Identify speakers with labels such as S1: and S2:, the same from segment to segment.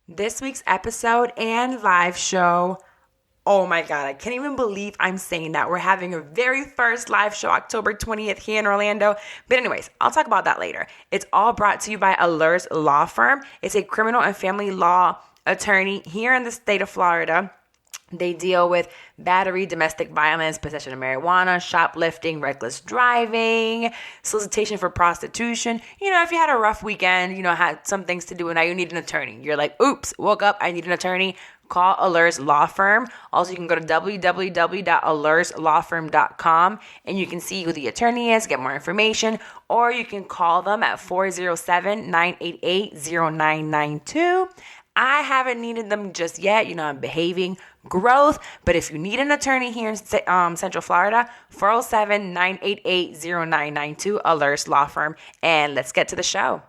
S1: This week's episode and live show, oh my God, I can't even believe I'm saying that. We're having our very first live show October 20th here in Orlando. But anyways, I'll talk about that later. It's all brought to you by Allures Law Firm. It's a criminal and family law attorney here in the state of Florida. They deal with battery, domestic violence, possession of marijuana, shoplifting, reckless driving, solicitation for prostitution. You know, if you had a rough weekend, had some things to do and now you need an attorney. You're like, oops, woke up, I need an attorney. Call Allures Law Firm. Also, you can go to www.allureslawfirm.com and you can see who the attorney is, get more information, or you can call them at 407-988-0992. I haven't needed them just yet. I'm behaving growth. But if you need an attorney here in Central Florida, 407-988-0992, Allures Law Firm. And let's get to the show.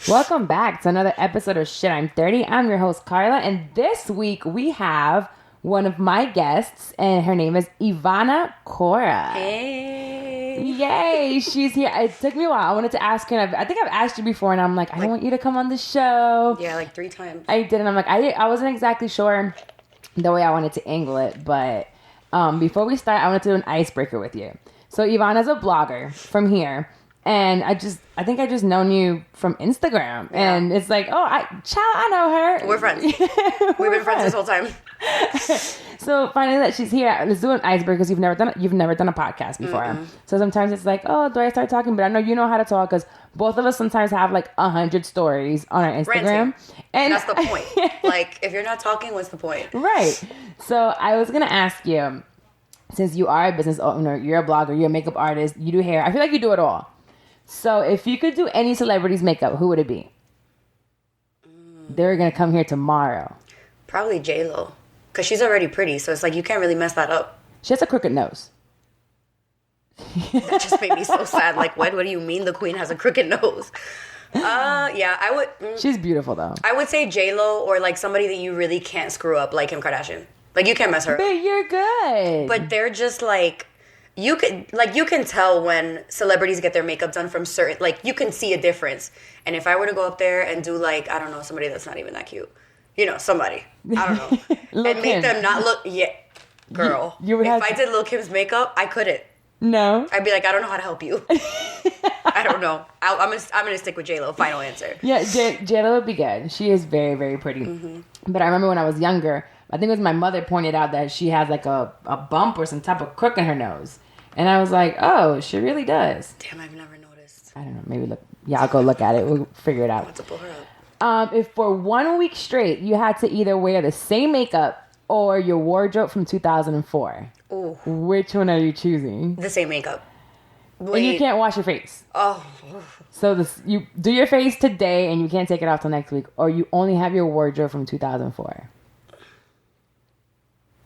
S1: Welcome back to another episode of Shit, I'm 30. I'm your host, Carla. And this week we have one of my guests, and her name is Ivana Cora.
S2: Hey.
S1: Yay, she's here. It took me a while. I wanted to ask her, and I think I've asked you before, and I'm like, I want you to come on the show.
S2: Yeah, like 3 times.
S1: I did, and I'm like, I wasn't exactly sure the way I wanted to angle it, but before we start, I wanted to do an icebreaker with you. So Ivana's a blogger from here. And I think I just known you from Instagram. Yeah. And it's like, I know her.
S2: We're friends. We've been friends this whole time.
S1: So finally that she's here, let's do an icebreaker because you've never done a podcast before. Mm-hmm. So sometimes it's like, do I start talking? But I know you know how to talk because both of us sometimes have like 100 stories on our Instagram.
S2: Ranting. And that's the point. Like, if you're not talking, what's the point?
S1: Right. So I was going to ask you, since you are a business owner, you're a blogger, you're a makeup artist, you do hair. I feel like you do it all. So if you could do any celebrity's makeup, who would it be? They're going to come here tomorrow.
S2: Probably J-Lo. Because she's already pretty, so it's like you can't really mess that up.
S1: She has a crooked nose.
S2: That just made me so sad. Like, what do you mean the queen has a crooked nose? Yeah, I would...
S1: She's beautiful, though.
S2: I would say J-Lo or like somebody that you really can't screw up, like Kim Kardashian. Like, you can't mess her up.
S1: But you're good.
S2: But they're just like... You can tell when celebrities get their makeup done from certain, like, you can see a difference. And if I were to go up there and do, like, I don't know, somebody that's not even that cute, somebody, I don't know, and make them not look, girl, if I did Lil' Kim's makeup, I couldn't.
S1: No.
S2: I'd be like, I don't know how to help you. I don't know. I'm gonna stick with J-Lo. Final answer.
S1: Yeah, J-Lo would be good. She is very, very pretty. Mm-hmm. But I remember when I was younger, I think it was my mother pointed out that she has like a bump or some type of crook in her nose. And I was like, oh, she really does.
S2: Damn, I've never noticed.
S1: I don't know. Maybe look. Yeah, I'll go look at it. We'll figure it out.
S2: I want to pull her up.
S1: If for 1 week straight you had to either wear the same makeup or your wardrobe from 2004,
S2: ooh,
S1: which one are you choosing?
S2: The same makeup.
S1: Wait. And you can't wash your face.
S2: Oh.
S1: So you do your face today and you can't take it off till next week, or you only have your wardrobe from 2004.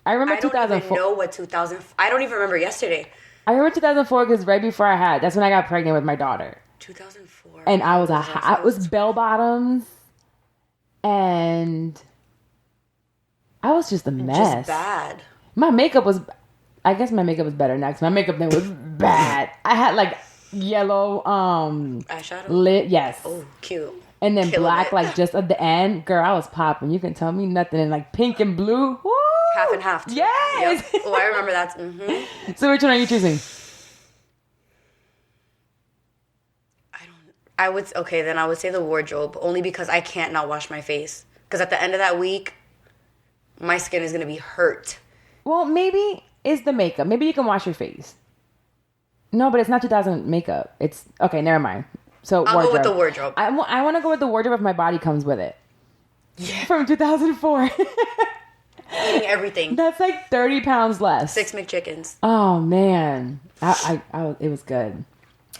S1: I remember 2004.
S2: I don't even know what 2000. I don't even remember yesterday.
S1: I remember 2004 because right before that's when I got pregnant with my daughter.
S2: 2004.
S1: And I was it was bell bottoms, and I was just a mess.
S2: Just bad.
S1: My makeup was, I guess my makeup was better now because my makeup then was bad. I had like yellow
S2: eyeshadow
S1: lip, yes.
S2: Oh, cute.
S1: And then black, like just at the end. Girl, I was popping. You can tell me nothing. And like pink and blue. Woo!
S2: Half and half. Too.
S1: Yes.
S2: Yep. Oh, I remember that. Mm-hmm.
S1: So which one are you choosing?
S2: I would say the wardrobe, only because I can't not wash my face. Because at the end of that week, my skin is going to be hurt.
S1: Well, maybe it's the makeup. Maybe you can wash your face. No, but it's not 2000 makeup. It's, okay, never mind. So
S2: I'll go with the wardrobe.
S1: I want to go with the wardrobe if my body comes with it.
S2: Yeah.
S1: From 2004.
S2: Eating everything.
S1: That's like 30 pounds less.
S2: 6 McChickens.
S1: Oh, man. It was good.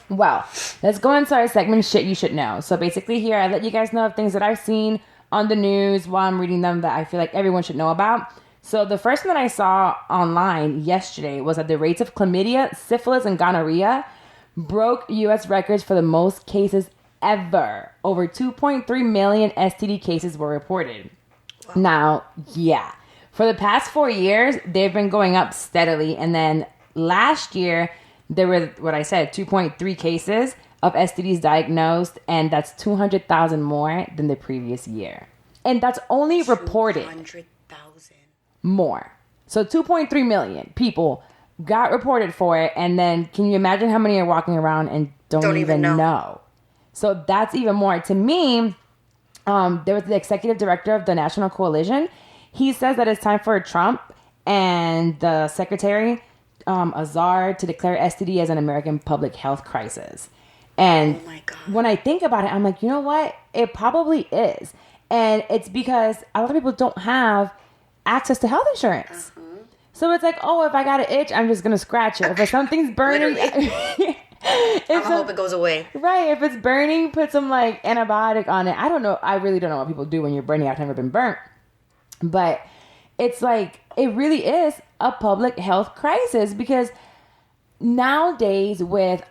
S1: Well, let's go into our segment, Shit You Should Know. So basically here, I let you guys know of things that I've seen on the news while I'm reading them that I feel like everyone should know about. So the first one that I saw online yesterday was that the rates of chlamydia, syphilis, and gonorrhea broke US records for the most cases ever. Over 2.3 million STD cases were reported. Wow. Now, yeah. For the past 4 years, they've been going up steadily. And then last year, there were, what I said, 2.3 cases of STDs diagnosed, and that's 200,000 more than the previous year. And that's only reported.
S2: 200,000
S1: more. So 2.3 million people got reported for it, and then can you imagine how many are walking around and don't even know? So that's even more. To me, there was the executive director of the National Coalition. He says that it's time for Trump and the secretary, Azar, to declare STD as an American public health crisis. And
S2: oh my God.
S1: When I think about it, I'm like, you know what? It probably is. And it's because a lot of people don't have access to health insurance. So it's like, oh, if I got an itch, I'm just going to scratch it. If something's burning...
S2: I hope it goes away.
S1: Right. If it's burning, put some like antibiotic on it. I don't know. I really don't know what people do when you're burning. I've never been burnt. But it's like, it really is a public health crisis because nowadays with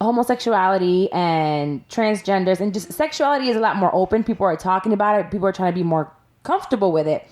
S1: homosexuality and transgenders and just sexuality is a lot more open. People are talking about it. People are trying to be more comfortable with it.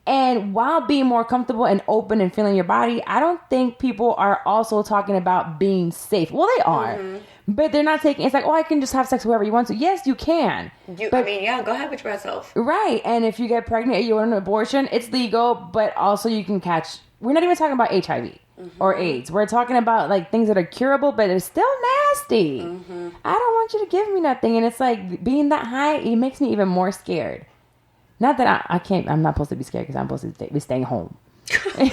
S1: And while being more comfortable and open and feeling your body, I don't think people are also talking about being safe. Well, they are, but they're not taking, it's like, oh, I can just have sex with whoever you want to. Yes, you can.
S2: Go ahead with yourself.
S1: Right. And if you get pregnant and you want an abortion, it's legal, but also you can catch, we're not even talking about HIV or AIDS. We're talking about like things that are curable, but it's still nasty. I don't want you to give me nothing. And it's like being that high, it makes me even more scared. Not that I'm not supposed to be scared because I'm supposed to be staying home. I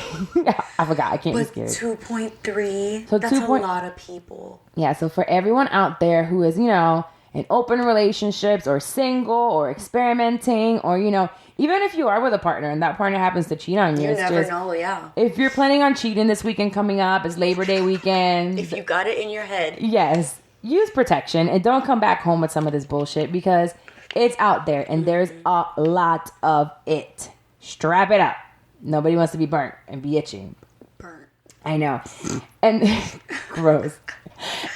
S1: forgot. I can't be scared.
S2: 2.3. So that's a lot of people.
S1: Yeah. So for everyone out there who is, in open relationships or single or experimenting or, even if you are with a partner and that partner happens to cheat on you.
S2: You never know. Yeah.
S1: If you're planning on cheating this weekend coming up, it's Labor Day weekend.
S2: If you got it in your head.
S1: Yes. Use protection and don't come back home with some of this bullshit because it's out there, and there's a lot of it. Strap it up. Nobody wants to be burnt and be itching.
S2: Burnt.
S1: I know. And gross.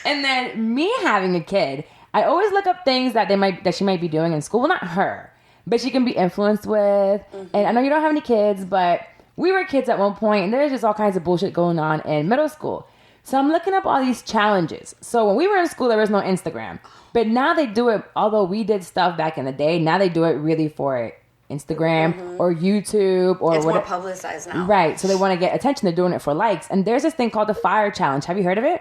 S1: And then me having a kid, I always look up things that she might be doing in school. Well, not her, but she can be influenced with. And I know you don't have any kids, but we were kids at one point, and there's just all kinds of bullshit going on in middle school. So I'm looking up all these challenges. So when we were in school, there was no Instagram. But now they do it, although we did stuff back in the day, now they do it really for Instagram or YouTube or
S2: it's more publicized now.
S1: Right. So they want to get attention. They're doing it for likes. And there's this thing called the Fire Challenge. Have you heard of it?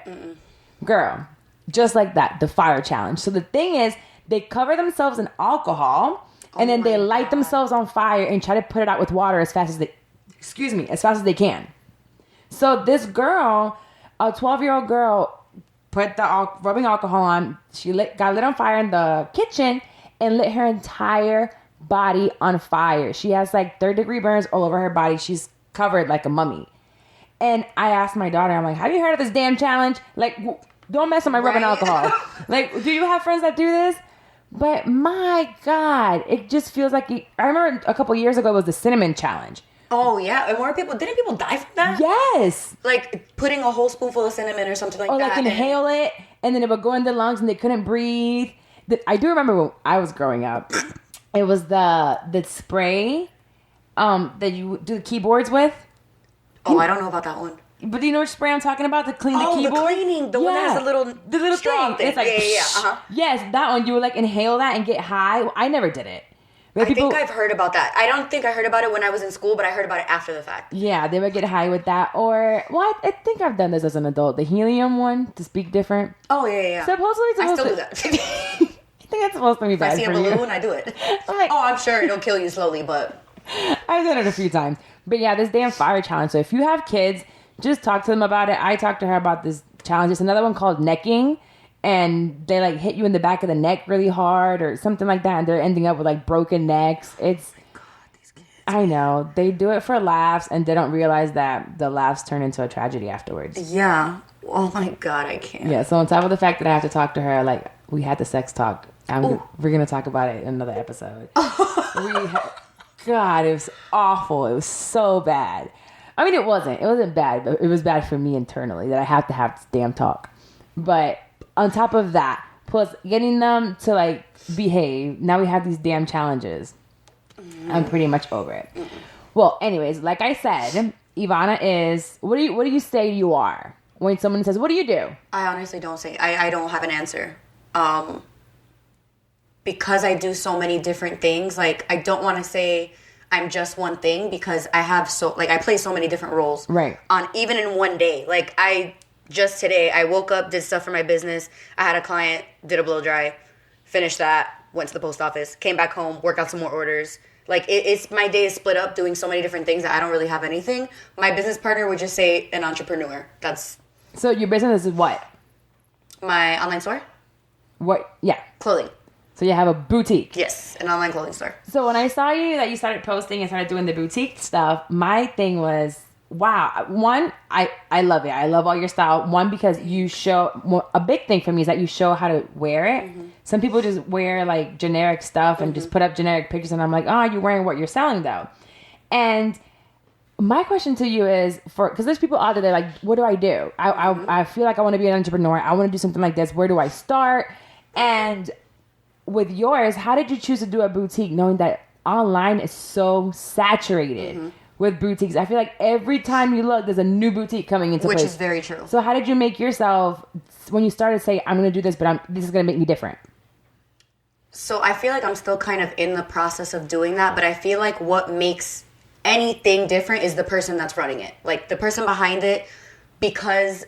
S1: Girl, just like that, the Fire Challenge. So the thing is, they cover themselves in alcohol and then they light themselves on fire and try to put it out with water as fast as they can. So this girl, a 12-year-old girl, put the rubbing alcohol on. She got lit on fire in the kitchen and lit her entire body on fire. She has like third-degree burns all over her body. She's covered like a mummy. And I asked my daughter, I'm like, have you heard of this damn challenge? Like, don't mess with my rubbing alcohol. Like, do you have friends that do this? But my God, it just feels like... I remember a couple years ago it was the cinnamon challenge.
S2: Oh, yeah. And more people... Didn't people die from that?
S1: Yes.
S2: Like, putting a whole spoonful of cinnamon or something like that.
S1: Or, like, inhale it, and then it would go in their lungs, and they couldn't breathe. I do remember when I was growing up, it was the spray that you do the keyboards with.
S2: Oh, I don't know about that one.
S1: But do you know which spray I'm talking about to clean the keyboard?
S2: Oh, the cleaning. The one that has the little straw thing.
S1: It's like,
S2: yeah.
S1: Yes, that one. You would, like, inhale that and get high. I never did it.
S2: I think I've heard about that. I don't think I heard about it when I was in school, but I heard about it after the fact.
S1: Yeah, they would get high with that. Or, well, I think I've done this as an adult. The helium one, to speak different.
S2: Oh, yeah.
S1: Supposedly
S2: I still do that.
S1: I think that's supposed to be bad for you.
S2: If I see a balloon, I do it. I'm sure it'll kill you slowly, but...
S1: I've done it a few times. But yeah, this damn fire challenge. So if you have kids, just talk to them about it. I talked to her about this challenge. There's another one called necking. And they like hit you in the back of the neck really hard or something like that. And they're ending up with like broken necks. It's, oh my God, these kids. I know. They do it for laughs and they don't realize that the laughs turn into a tragedy afterwards.
S2: Yeah. Oh my God, I can't.
S1: Yeah. So on top of the fact that I have to talk to her, like we had the sex talk. We're going to talk about it in another episode. God, it was awful. It was so bad. I mean, it wasn't bad, but it was bad for me internally that I have to have this damn talk. But on top of that, plus getting them to like behave, now we have these damn challenges. I'm pretty much over it. Well, anyways, like I said, Ivana is, what do you say you are? when someone says, what do you do?
S2: I honestly don't say. I don't have an answer. Because I do so many different things, like, I don't want to say I'm just one thing because I play so many different roles.
S1: Right.
S2: Even in one day. Like, just today, I woke up, did stuff for my business. I had a client, did a blow dry, finished that, went to the post office, came back home, worked out some more orders. Like, my day is split up doing so many different things that I don't really have anything. My business partner would just say an entrepreneur.
S1: So your business is what?
S2: My online store?
S1: What? Yeah.
S2: Clothing.
S1: So you have a boutique.
S2: Yes, an online clothing store.
S1: So when I saw you started posting and started doing the boutique stuff, my thing was, wow. One, I love it. I love all your style. One, because you show, a big thing for me is that you show how to wear it. Mm-hmm. Some people just wear like generic stuff and just put up generic pictures, and I'm like, oh, you're wearing what you're selling though. And my question to you is, because there's people out there that are like, what do I do? I feel like I want to be an entrepreneur. I want to do something like this. Where do I start? And with yours, how did you choose to do a boutique knowing that online is so saturated with boutiques? I feel like every time you look, there's a new boutique coming into place.
S2: Which is very true.
S1: So how did you make yourself, when you started, say, I'm going to do this, but this is going to make me different?
S2: So I feel like I'm still kind of in the process of doing that, but I feel like what makes anything different is the person that's running it. Like, the person behind it, because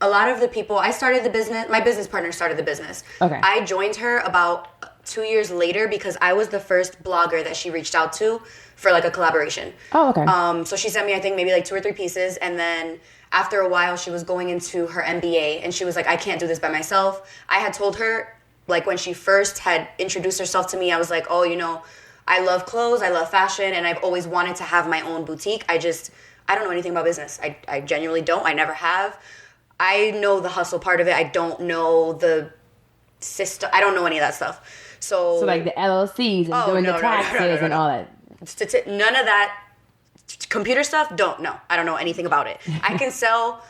S2: a lot of the people, I started the business, my business partner started the business.
S1: Okay.
S2: I joined her about 2 years later because I was the first blogger that she reached out to for like a collaboration.
S1: Oh, okay.
S2: So she sent me, I think, maybe like 2 or 3 pieces, and then after a while she was going into her MBA and she was like, I can't do this by myself. I had told her, like, when she first had introduced herself to me, I was like, oh, I love clothes, I love fashion, and I've always wanted to have my own boutique. I don't know anything about business. I genuinely don't. I never have. I know the hustle part of it. I don't know the system. I don't know any of that stuff. So
S1: like the LLCs and doing the taxes and all that.
S2: None of that computer stuff. Don't know anything about it. I can sell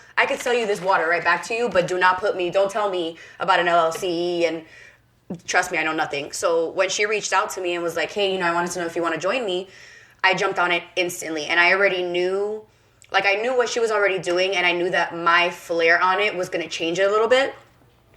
S2: you this water right back to you, but don't tell me about an LLC, and trust me, I know nothing. So when she reached out to me and was like, hey, I wanted to know if you want to join me, I jumped on it instantly. And I already knew, like, I knew what she was already doing, and I knew that my flair on it was going to change it a little bit.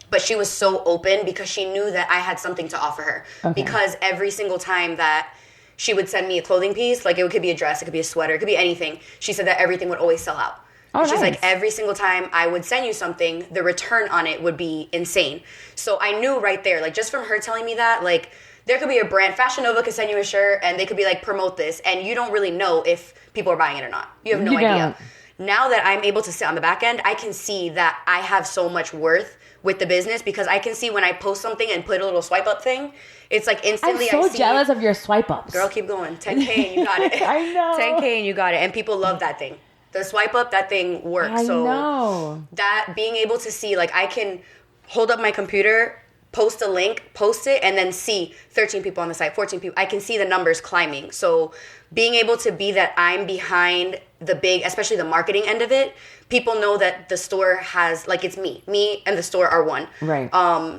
S2: But she was so open because she knew that I had something to offer her. Okay. Because every single time that she would send me a clothing piece, like, it could be a dress, it could be a sweater, it could be anything, she said that everything would always sell out. Oh, she's like, every single time I would send you something, the return on it would be insane. So I knew right there, like, just from her telling me that, like, there could be a brand, Fashion Nova could send you a shirt, and they could be like, promote this, and you don't really know if people are buying it or not. You have no idea. Now that I'm able to sit on the back end, I can see that I have so much worth with the business, because I can see when I post something and put a little swipe up thing, it's like instantly
S1: I'm so jealous of your swipe ups.
S2: Girl, keep going. 10K and you got it.
S1: I know.
S2: 10K and you got it. And people love that thing. The swipe up, that thing works.
S1: I know.
S2: That being able to see, like, I can hold up my computer, post a link, post it, and then see 13 people on the site, 14 people. I can see the numbers climbing. So being able to be that I'm behind the big, especially the marketing end of it, people know that the store has, like, it's me. Me and the store are one.
S1: Right.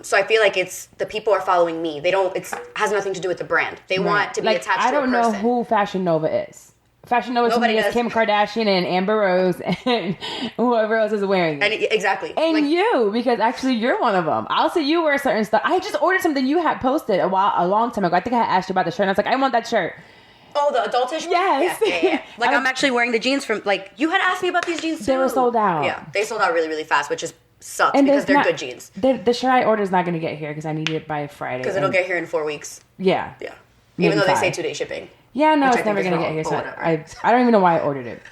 S2: So I feel like the people are following me. It has nothing to do with the brand. They want to be attached to a person.
S1: I don't know who Fashion Nova is. Fashion Nova to me is Kim Kardashian and Amber Rose and whoever else is wearing it.
S2: Exactly.
S1: And like, you, because actually you're one of them. I'll see you wear certain stuff. I just ordered something you had posted a long time ago. I think I had asked you about the shirt, and I was like, I want that shirt.
S2: Oh, the adultish one?
S1: Yes.
S2: Yeah. Like, I'm actually wearing the jeans from, like, you had asked me about these jeans too.
S1: They were sold out.
S2: Yeah, they sold out really, really fast, which is sucks because they're good jeans.
S1: The shirt I ordered is not going to get here because I need it by Friday.
S2: Because it'll get here in 4 weeks.
S1: Yeah.
S2: Yeah. Even though they say 2-day shipping.
S1: Yeah, no, it's never going to get here. So I don't even know why I ordered it.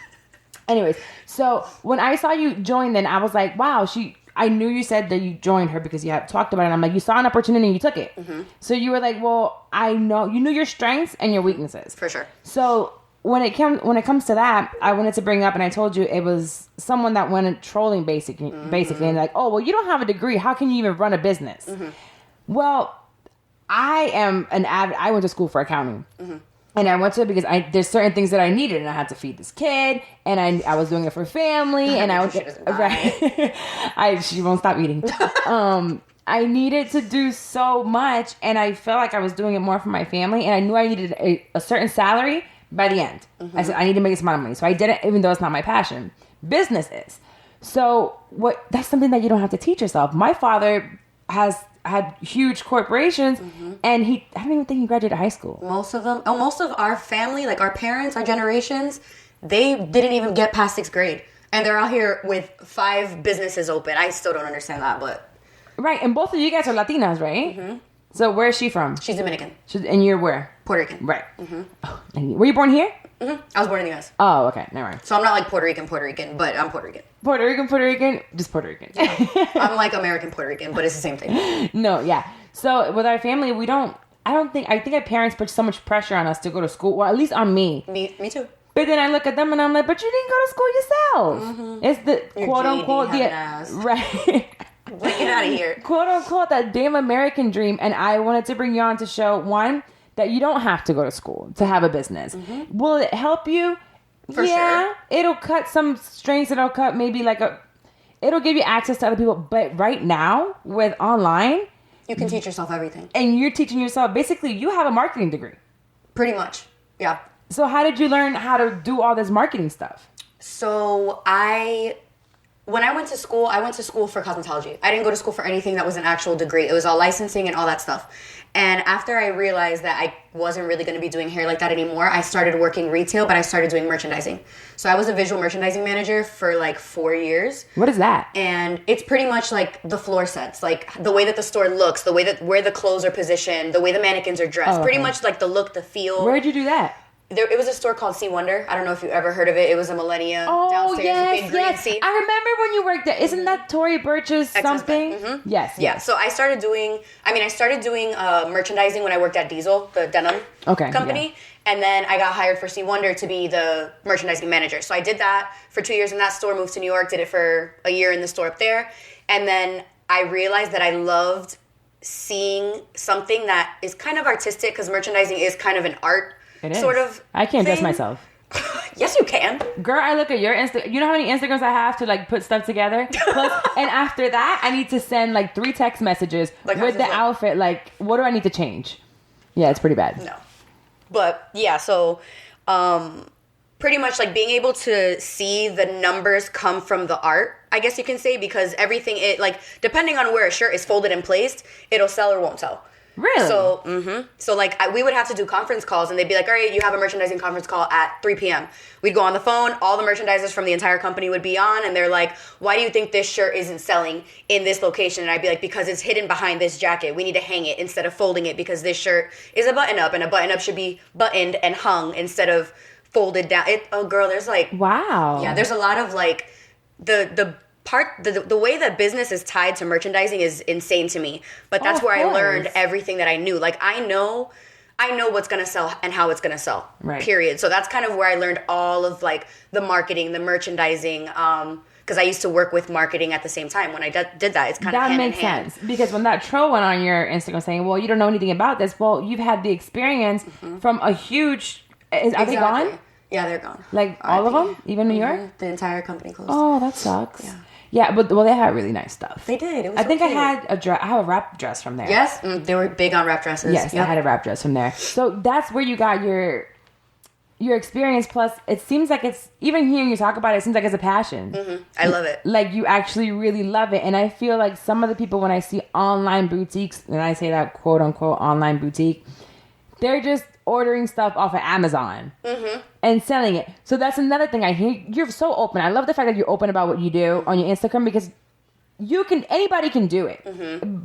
S1: Anyways, so when I saw you join, then I was like, wow, I knew you said that you joined her because you had talked about it. And I'm like, you saw an opportunity and you took it. Mm-hmm. So you were like, well, I know you knew your strengths and your weaknesses.
S2: For sure.
S1: So when it comes to that, I wanted to bring up, and I told you it was someone that went trolling basically, and like, oh, well, you don't have a degree. How can you even run a business? Mm-hmm. Well, I went to school for accounting. Mm-hmm. And I went to it because there's certain things that I needed, and I had to feed this kid, and I was doing it for family, and she won't stop eating. I needed to do so much, and I felt like I was doing it more for my family, and I knew I needed a certain salary by the end. Mm-hmm. I said I need to make this amount of money, so I did it, even though it's not my passion. Business is. So that's something that you don't have to teach yourself. My father has had huge corporations, and I don't even think he graduated high school.
S2: Most of them, most of our family, like our parents, our generations, they didn't even get past 6th grade. And they're out here with 5 businesses open. I still don't understand that, but...
S1: Right, and both of you guys are Latinas, right? Mm-hmm. So where is she from?
S2: She's Dominican.
S1: And you're where?
S2: Puerto Rican.
S1: Right. Mm-hmm. Oh, and were you born here?
S2: Mm-hmm. I was born in the U.S.
S1: Oh, okay. Never mind.
S2: So I'm not like Puerto Rican, but I'm Puerto Rican.
S1: Puerto Rican, just Puerto Rican.
S2: Yeah. I'm like American Puerto Rican, but it's the same thing.
S1: No, yeah. So with our family, I think our parents put so much pressure on us to go to school, well, at least on me.
S2: Me too.
S1: But then I look at them and I'm like, but you didn't go to school yourself. Mm-hmm. It's the
S2: your
S1: quote
S2: GED
S1: unquote, right.
S2: Get out of here.
S1: Quote unquote, that damn American dream. And I wanted to bring you on to show, one, that you don't have to go to school to have a business. Mm-hmm. Will it help you?
S2: For sure.
S1: It'll cut some strings. It'll cut maybe it'll give you access to other people. But right now, with online,
S2: you can teach yourself everything.
S1: And you're teaching yourself, basically, you have a marketing degree.
S2: Pretty much. Yeah.
S1: So how did you learn how to do all this marketing stuff?
S2: So when I went to school for cosmetology. I didn't go to school for anything that was an actual degree. It was all licensing and all that stuff. And after I realized that I wasn't really going to be doing hair like that anymore, I started working retail, but I started doing merchandising. So I was a visual merchandising manager for like 4 years.
S1: What is that?
S2: And it's pretty much like the floor sets, like the way that the store looks, the way that where the clothes are positioned, the way the mannequins are dressed, pretty much like the look, the feel.
S1: Where'd you do that?
S2: It was a store called C Wonder. I don't know if you ever heard of it. It was a Millennia downstairs. Big green seat.
S1: I remember when you worked there. Isn't that Tory Burch's something?
S2: Mm-hmm.
S1: Yes.
S2: Yeah. So I started doing merchandising when I worked at Diesel, the denim company. Yeah. And then I got hired for C Wonder to be the merchandising manager. So I did that for 2 years in that store, moved to New York, did it for a year in the store up there. And then I realized that I loved seeing something that is kind of artistic, because merchandising is kind of an art.
S1: It is.
S2: Sort of.
S1: I can't
S2: thing.
S1: dress myself.
S2: Yes, you can.
S1: Girl, I look at your You know how many Instagrams I have to like put stuff together? Plus, and after that, I need to send like 3 text messages with the outfit. Like, what do I need to change? Yeah, it's pretty bad.
S2: No. But yeah, so pretty much like being able to see the numbers come from the art, I guess you can say, because everything, depending on where a shirt is folded and placed, it'll sell or won't sell.
S1: Really?
S2: So like we would have to do conference calls, and they'd be like, all right, you have a merchandising conference call at 3 p.m. We'd go on the phone, all the merchandisers from the entire company would be on, and they're like, why do you think this shirt isn't selling in this location? And I'd be like, because it's hidden behind this jacket. We need to hang it instead of folding it, because this shirt is a button-up, and a button-up should be buttoned and hung instead folded down. Girl, there's like...
S1: Wow.
S2: Yeah, there's a lot of like... The way that business is tied to merchandising is insane to me. But that's where I learned everything that I knew. Like, I know what's going to sell and how it's going to sell.
S1: Right.
S2: Period. So that's kind of where I learned all of like the marketing, the merchandising, because I used to work with marketing at the same time when I did that. It's kind of hand in hand.
S1: That makes sense. Because when that troll went on your Instagram saying, well, you don't know anything about this. Well, you've had the experience from a huge... Are they gone?
S2: Yeah, they're gone.
S1: Like all of them? Even New York?
S2: The entire company closed.
S1: Oh, that sucks. Yeah, but they had really nice stuff.
S2: They did. It was
S1: I think
S2: cute.
S1: I have a wrap dress from there.
S2: Yes, they were big on wrap dresses.
S1: Yes, I had a wrap dress from there. So that's where you got your experience. Plus, it seems like it's, even hearing you talk about it, it seems like it's a passion.
S2: Mm-hmm. I love it.
S1: Like, you actually really love it. And I feel like some of the people, when I see online boutiques, and I say that quote unquote online boutique, they're just ordering stuff off of Amazon and selling it. So that's another thing I hear. You're so open. I love the fact that you're open about what you do on your Instagram, because anybody can do it.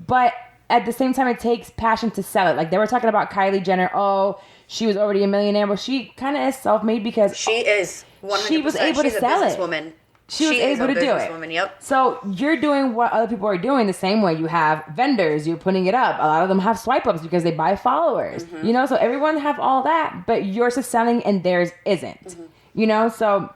S1: But at the same time, it takes passion to sell it. Like, they were talking about Kylie Jenner. Oh, she was already a millionaire. Well, she kind of is self-made, because
S2: she is 100%.
S1: She was able to sell it.
S2: Woman.
S1: She was able to do it.
S2: Yep.
S1: So you're doing what other people are doing the same way. You have vendors, you're putting it up. A lot of them have swipe ups because they buy followers. You know, so everyone have all that, but yours is selling and theirs isn't. You know, so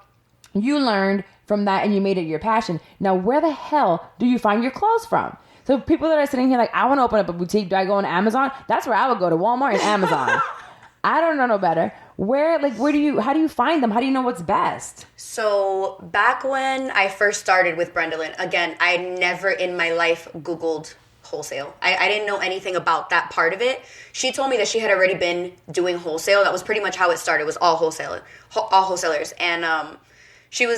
S1: you learned from that and you made it your passion. Now, where the hell do you find your clothes from? So people that are sitting here like, I want to open up a boutique. Do I go on Amazon? That's where I would go, to Walmart and Amazon. I don't know no better. How do you find them? How do you know what's best?
S2: So back when I first started with Brendolyn, again, I never in my life Googled wholesale. I didn't know anything about that part of it. She told me that she had already been doing wholesale. That was pretty much how it started, was all wholesalers. And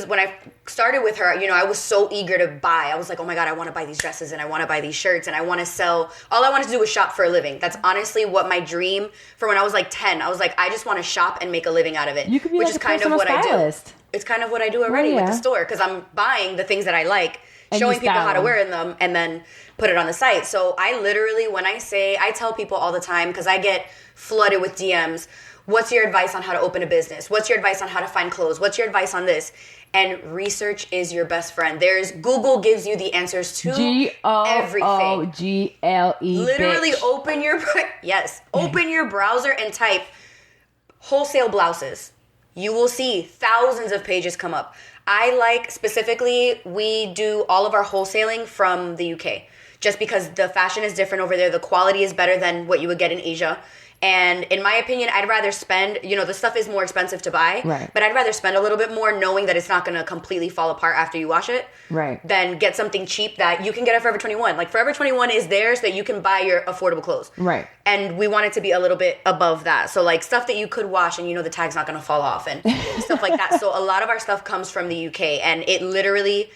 S2: when I started with her, you know, I was so eager to buy. I was like, oh my God, I want to buy these dresses and I want to buy these shirts and I want to sell. All I wanted to do was shop for a living. That's honestly what my dream from when I was like 10. I was like, I just want to shop and make a living out of it.
S1: You could be
S2: which
S1: like
S2: is kind of what
S1: stylist.
S2: I do. It's kind of what I do already with the store because I'm buying the things that I like, and showing people how to wear them, and then put it on the site. So I literally, I tell people all the time because I get flooded with DMs. What's your advice on how to open a business? What's your advice on how to find clothes? What's your advice on this? And research is your best friend. Google gives you the answers to everything.
S1: Google.
S2: Literally open your browser and type wholesale blouses. You will see thousands of pages come up. Specifically, we do all of our wholesaling from the UK. Just because the fashion is different over there. The quality is better than what you would get in Asia. And in my opinion, I'd rather spend, you know, the stuff is more expensive to buy, but I'd rather spend a little bit more knowing that it's not going to completely fall apart after you wash it, than get something cheap that you can get at Forever 21. Like, Forever 21 is there so that you can buy your affordable clothes. Right. And we want it to be a little bit above that. So, like, stuff that you could wash and you know the tag's not going to fall off and stuff like that. So, a lot of our stuff comes from the UK, and it literally...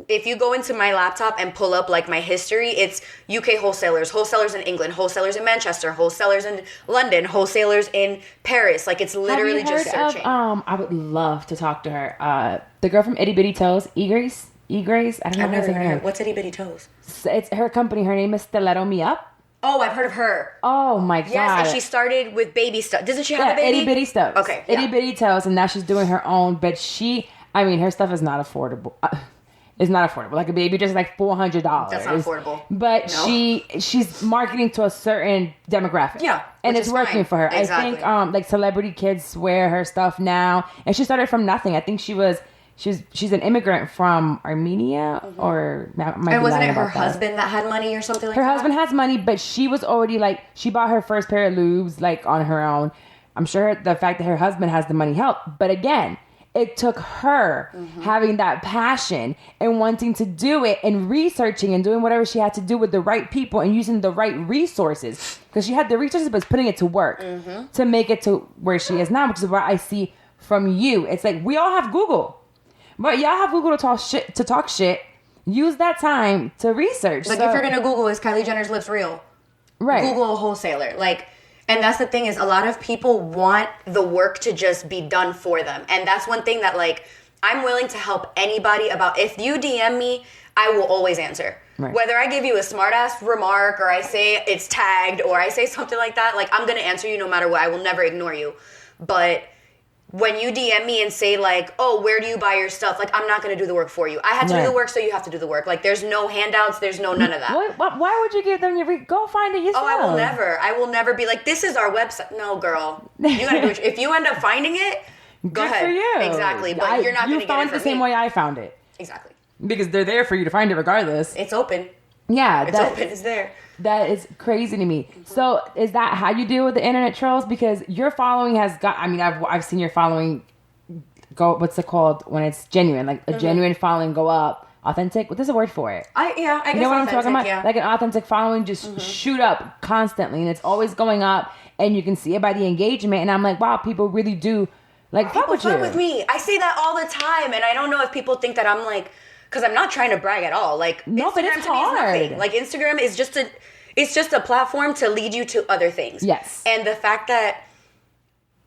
S2: If you go into my laptop and pull up like my history, it's UK wholesalers in England, wholesalers in Manchester, wholesalers in London, wholesalers in Paris. Like, it's literally just searching.
S1: I would love to talk to her. The girl from Itty Bitty Toes, E-Grace. I don't know. I've never
S2: heard her. What's Itty Bitty Toes?
S1: It's her company. Her name is Stiletto Me Up.
S2: Oh, I've heard of her.
S1: Oh my God.
S2: Yes, and she started with baby stuff. Doesn't she have a baby?
S1: Itty Bitty Stuff.
S2: Okay.
S1: Itty Bitty Toes, and now she's doing her own. But her stuff is not affordable. It's not affordable. Like, a baby dress is like $400.
S2: That's not affordable.
S1: But no. she's marketing to a certain demographic. Yeah. And it's working for her. Exactly. I think like celebrity kids wear her stuff now. And she started from nothing. I think she's an immigrant from Armenia or
S2: and wasn't it her husband that had money or something like that?
S1: Her husband has money, but she was already like, she bought her first pair of lubes like on her own. I'm sure the fact that her husband has the money helped. But again, it took her having that passion and wanting to do it and researching and doing whatever she had to do with the right people and using the right resources. Because she had the resources, but putting it to work to make it to where she is now, which is what I see from you. It's like, we all have Google. But y'all have Google to talk shit. Use that time to research.
S2: Like, if you're going to Google, is Kylie Jenner's lips real? Right. Google a wholesaler. Like... And that's the thing is, a lot of people want the work to just be done for them. And that's one thing that, like, I'm willing to help anybody about. If you DM me, I will always answer. Right. Whether I give you a smart-ass remark or I say it's tagged or I say something like that, like, I'm going to answer you no matter what. I will never ignore you. But when you DM me and say, like, oh, where do you buy your stuff? Like, I'm not going to do the work for you. I had to do the work, so you have to do the work. Like, there's no handouts. There's none of that.
S1: Why would you give them your... Go find it yourself.
S2: Oh, I will never be like, this is our website. No, girl. You got to do it. If you end up finding it, go ahead. Good for you. Exactly. But you're not going to get it
S1: found it the same way I found it.
S2: Exactly.
S1: Because they're there for you to find it regardless.
S2: It's open.
S1: Yeah.
S2: It's open. It's there.
S1: That is crazy to me. So, is that how you deal with the internet trolls? Because your following has got... I mean, I've seen your following... what's it called when it's genuine, like a genuine following go up, authentic. There's a word for it.
S2: I guess
S1: you know what I'm talking about? Yeah. Like an authentic following just shoot up constantly, and it's always going up, and you can see it by the engagement. And I'm like, wow, people really do like fuck with you.
S2: With me. I say that all the time, and I don't know if people think that I'm like, because I'm not trying to brag at all. Like,
S1: no,
S2: Instagram
S1: but it's hard.
S2: Like, Instagram is just a platform to lead you to other things. Yes, and the fact that,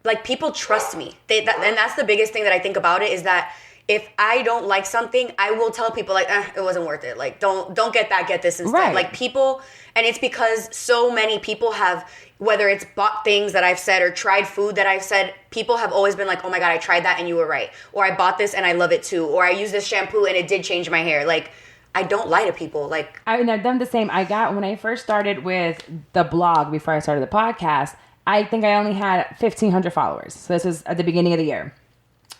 S2: like, people trust me. And that's the biggest thing that I think about it is that if I don't like something, I will tell people, like, it wasn't worth it. Like, don't get that, get this instead. Right. Like, people, and it's because so many people have, whether it's bought things that I've said or tried food that I've said, people have always been like, oh my God, I tried that and you were right. Or I bought this and I love it too. Or I used this shampoo and it did change my hair. Like, I don't lie to people. Like,
S1: I mean, I've done the same. When I first started with the blog, before I started the podcast, I think I only had 1,500 followers. So this was at the beginning of the year.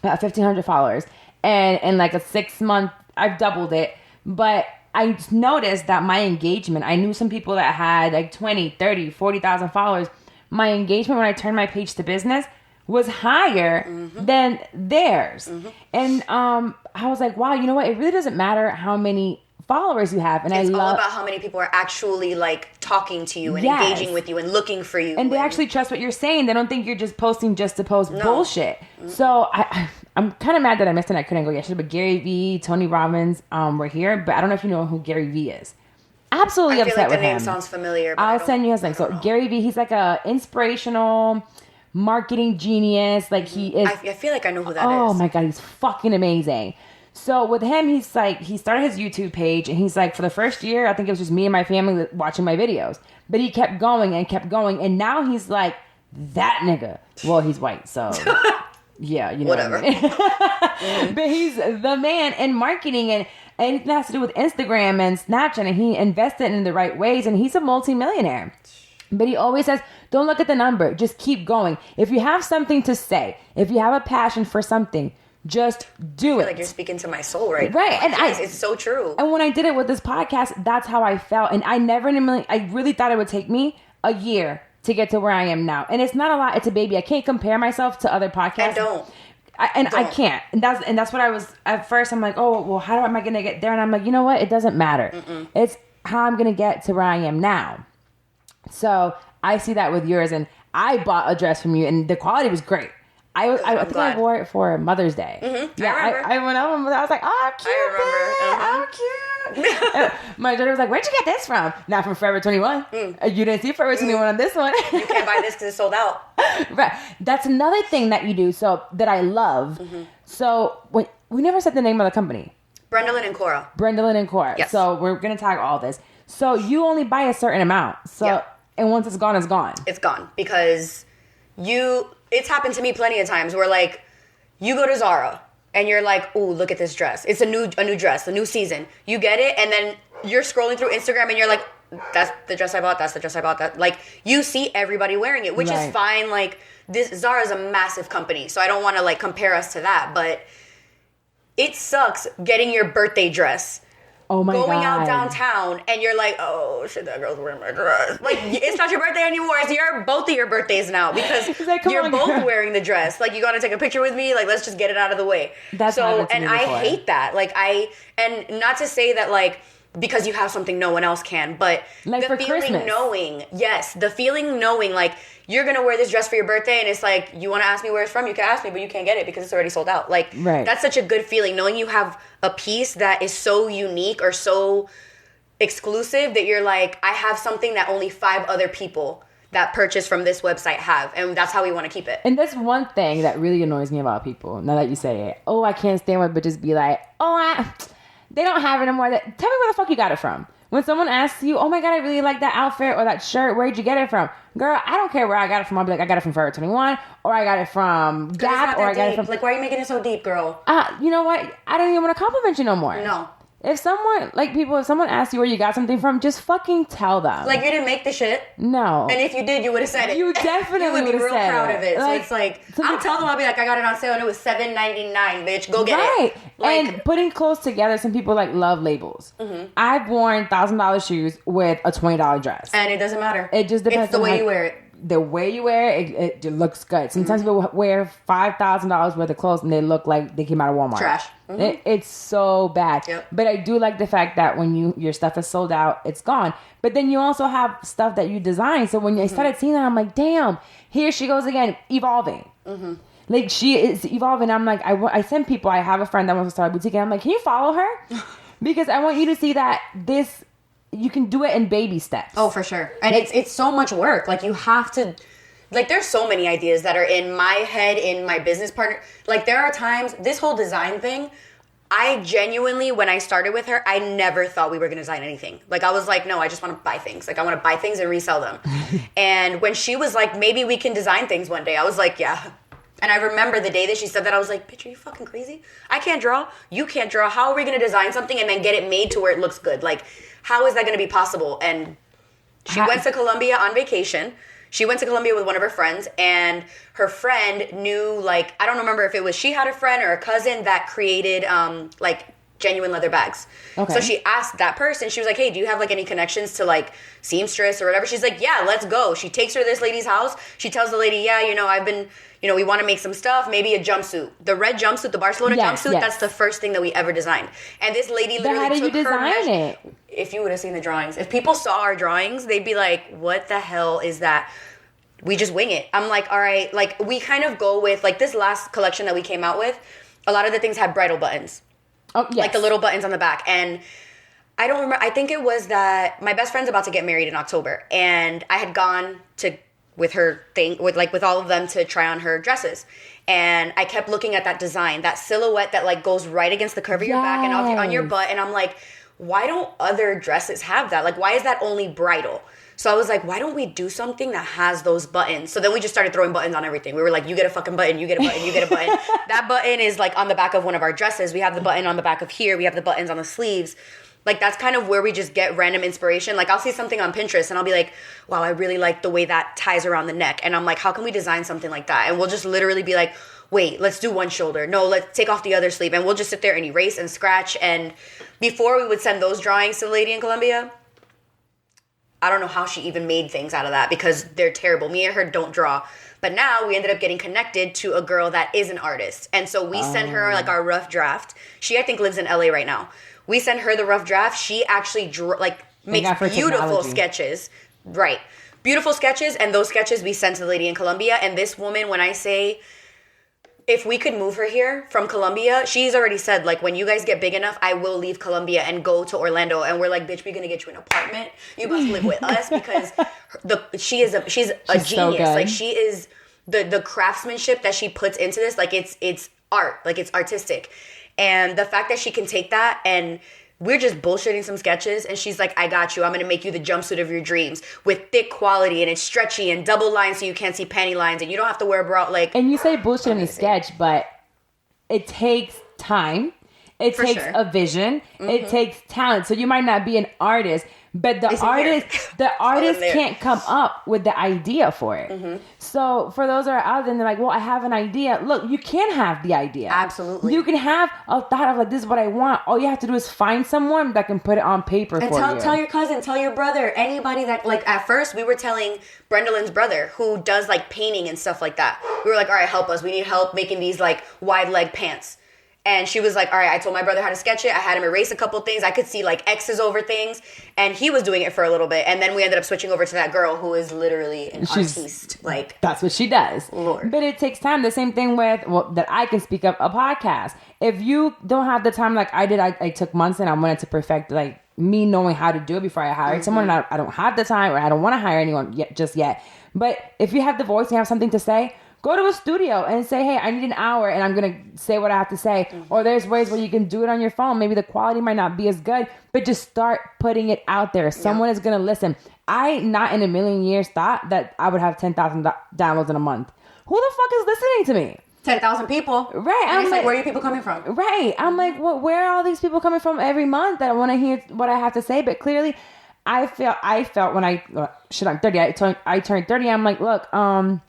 S1: 1,500 followers. And in like a 6 month, I've doubled it. But I noticed that my engagement, I knew some people that had like 20, 30, 40,000 followers. My engagement when I turned my page to business was higher than theirs. And I was like, wow, you know what? It really doesn't matter how many followers you have, and
S2: it's all about how many people are actually like talking to you and engaging with you and looking for you,
S1: and they actually trust what you're saying. They don't think you're just posting just to post bullshit. So I'm kind of mad that I missed it and I couldn't go yesterday, but Gary Vee, Tony Robbins were here, but I don't know if you know who Gary Vee is. Absolutely upset with him. I feel like the name
S2: sounds familiar. But
S1: I'll send you his link. So Gary Vee, he's like a inspirational marketing genius. Like he is.
S2: I feel like I know who that is.
S1: Oh my God, he's fucking amazing. So with him, he's like, he started his YouTube page and he's like, for the first year, I think it was just me and my family watching my videos. But he kept going and kept going. And now he's like that nigga. Well, he's white, so yeah, you know.
S2: Whatever.
S1: What I mean. But he's the man in marketing and anything that has to do with Instagram and Snapchat, and he invested in the right ways, and he's a multimillionaire. But he always says, don't look at the number, just keep going. If you have something to say, if you have a passion for something, just do it.
S2: Like you're speaking to my soul right
S1: now. And
S2: it's so true.
S1: And when I did it with this podcast, that's how I felt. And I really thought it would take me a year to get to where I am now. And it's not a lot, it's a baby. I can't compare myself to other podcasts. I can't. And that's what I was at first. I'm like, oh, well, how am I going to get there? And I'm like, you know what? It doesn't matter. It's how I'm going to get to where I am now. So I see that with yours. And I bought a dress from you and the quality was great. I think I wore it for Mother's Day. Yeah, I went up and I was like, oh, cute. I remember. Oh, cute. My daughter was like, where'd you get this from? Not from Forever 21. You didn't see Forever 21 on this one.
S2: You can't buy this because it's sold out.
S1: Right. That's another thing that you do that I love. So we never said the name of the company.
S2: Brendolyn and Cora.
S1: Brendolyn and Cora.
S2: Yes.
S1: So we're going to tag all this. So you only buy a certain amount. So and once it's gone, it's gone.
S2: It's gone because it's happened to me plenty of times where like you go to Zara and you're like, ooh, look at this dress. It's a new dress, a new season. You get it and then you're scrolling through Instagram and you're like, that's the dress I bought, that's the dress I bought. That like you see everybody wearing it, which is fine. Like Zara is a massive company, so I don't want to like compare us to that, but it sucks getting your birthday dress.
S1: Oh my God.
S2: Going out downtown and you're like, oh shit, that girl's wearing my dress. Like, it's not your birthday anymore. It's both of your birthdays now because
S1: like,
S2: you're both wearing the dress. Like, you gotta take a picture with me. Like, let's just get it out of the way.
S1: That's so,
S2: and I hate that. Like, and not to say that like because you have something no one else can, but
S1: like
S2: the feeling
S1: Christmas.
S2: the feeling knowing like you're gonna wear this dress for your birthday and it's like you want to ask me where it's from, you can ask me, but you can't get it because it's already sold out. Like that's such a good feeling knowing you have a piece that is so unique or so exclusive that you're like, I have something that only 5 other people that purchase from this website have, and that's how we want to keep it.
S1: And that's one thing that really annoys me about people now that you say it. Oh, I can't stand when bitches be like, they don't have it anymore. Tell me where the fuck you got it from. When someone asks you, oh my God, I really like that outfit or that shirt, where'd you get it from? Girl, I don't care where I got it from. I'll be like, I got it from Forever 21, or I got it from Gap, or I got it from...
S2: Like, why are you making it so deep, girl?
S1: You know what? I don't even want to compliment you no more.
S2: No.
S1: If someone asks you where you got something from, just fucking tell them.
S2: Like, you didn't make the shit.
S1: No.
S2: And if you did, you would have said it.
S1: You definitely would have said it. You would be real proud of it.
S2: Like, so it's like, I'll tell them, I'll be like, I got it on sale and it was $7.99, bitch. Go get it.
S1: Like, and putting clothes together, some people like love labels. I've worn $1,000 shoes with a $20 dress.
S2: And it doesn't matter.
S1: It just depends
S2: on the way you wear it.
S1: The way you wear it, it looks good. Sometimes people wear $5,000 worth of clothes and they look like they came out of Walmart.
S2: Trash.
S1: It's so bad.
S2: Yep.
S1: But I do like the fact that when your stuff is sold out, it's gone. But then you also have stuff that you design. So when I started seeing that, I'm like, damn, here she goes again, evolving. Like, she is evolving. I'm like, I send people, I have a friend that wants to start a boutique, and I'm like, can you follow her? Because I want you to see that you can do it in baby steps.
S2: Oh, for sure. And it's so much work. Like, you have to... Like, there's so many ideas that are in my head, in my business partner. Like, there are times... This whole design thing, I genuinely, when I started with her, I never thought we were going to design anything. Like, I was like, no, I just want to buy things. Like, I want to buy things and resell them. And when she was like, maybe we can design things one day, I was like, yeah. And I remember the day that she said that, I was like, bitch, are you fucking crazy? I can't draw. You can't draw. How are we going to design something and then get it made to where it looks good? Like... How is that going to be possible? And she went to Colombia on vacation. She went to Colombia with one of her friends, and her friend knew, like, I don't remember if it was she had a friend or a cousin that created, like, genuine leather bags. Okay. So she asked that person, she was like, hey, do you have, like, any connections to, like, seamstress or whatever? She's like, yeah, let's go. She takes her to this lady's house. She tells the lady, yeah, I've been... we want to make some stuff, maybe a jumpsuit. The red jumpsuit, the Barcelona jumpsuit, that's the first thing that we ever designed. And this lady literally took her measure. It? If you would have seen the drawings. If people saw our drawings, they'd be like, what the hell is that? we just wing it. I'm like, all right, like we kind of go with like this last collection that we came out with. A lot of the things had bridal buttons.
S1: Oh, yes.
S2: Like the little buttons on the back. And I don't remember. I think it was that my best friend's about to get married in October, and I had gone to with her thing with all of them to try on her dresses, and I kept looking at that design, that silhouette that like goes right against the curve of your back and on your butt, and I'm like, why don't other dresses have that? Like, why is that only bridal? So I was like, why don't we do something that has those buttons? So then we just started throwing buttons on everything. We were like, you get a fucking button, you get a button, you get a button. That button is like on the back of one of our dresses. We have the button on the back of here. We have the buttons on the sleeves. Like, that's kind of where we just get random inspiration. Like, I'll see something on Pinterest and I'll be like, wow, I really like the way that ties around the neck. And I'm like, how can we design something like that? And we'll just literally be like, wait, let's do one shoulder. No, let's take off the other sleeve. And we'll just sit there and erase and scratch. And before we would send those drawings to the lady in Colombia, I don't know how she even made things out of that because they're terrible. Me and her don't draw. But now we ended up getting connected to a girl that is an artist. And so we sent her like our rough draft. She, I think, lives in LA right now. We sent her the rough draft. She actually makes beautiful sketches. Right. Beautiful sketches. And those sketches we sent to the lady in Colombia. And this woman, when I say, if we could move her here from Colombia, she's already said, like, when you guys get big enough, I will leave Colombia and go to Orlando. And we're like, bitch, we're going to get you an apartment. You must live with us because she's a genius.
S1: So
S2: like, she is the craftsmanship that she puts into this. Like, it's art. Like, it's artistic. And the fact that she can take that and we're just bullshitting some sketches and she's like, I got you. I'm going to make you the jumpsuit of your dreams with thick quality and it's stretchy and double lines so you can't see panty lines and you don't have to wear a bra. Like,
S1: and you say bullshit in a sketch, but it takes time. It takes a vision. Mm-hmm. It takes talent. So you might not be an artist, but the artist can't come up with the idea for it. Mm-hmm. So for those that are out there and they're like, well, I have an idea. Look, you can have the idea.
S2: Absolutely.
S1: You can have a thought of like, this is what I want. All you have to do is find someone that can put it on paper
S2: and
S1: for you.
S2: Tell your cousin, tell your brother, anybody that, like, at first we were telling Brendalin's brother who does like painting and stuff like that. We were like, all right, help us. We need help making these like wide leg pants. And she was like, all right, I told my brother how to sketch it. I had him erase a couple things. I could see like X's over things. And he was doing it for a little bit. And then we ended up switching over to that girl who is literally an artiste. Like,
S1: that's what she does.
S2: Lord.
S1: But it takes time. The same thing with, that I can speak of, a podcast. If you don't have the time like I did, I took months and I wanted to perfect like me knowing how to do it before I hired someone. And I don't have the time or I don't want to hire anyone just yet. But if you have the voice and you have something to say, go to a studio and say, hey, I need an hour and I'm going to say what I have to say. Mm-hmm. Or there's ways where you can do it on your phone. Maybe the quality might not be as good, but just start putting it out there. Someone is going to listen. I, not in a million years, thought that I would have 10,000 downloads in a month. Who the fuck is listening to me?
S2: 10,000 people.
S1: Right.
S2: And it's like, where are you people coming from?
S1: Right. I'm like, well, where are all these people coming from every month that want to hear what I have to say? But clearly, I felt when I'm 30. I turned 30. I'm like, look, am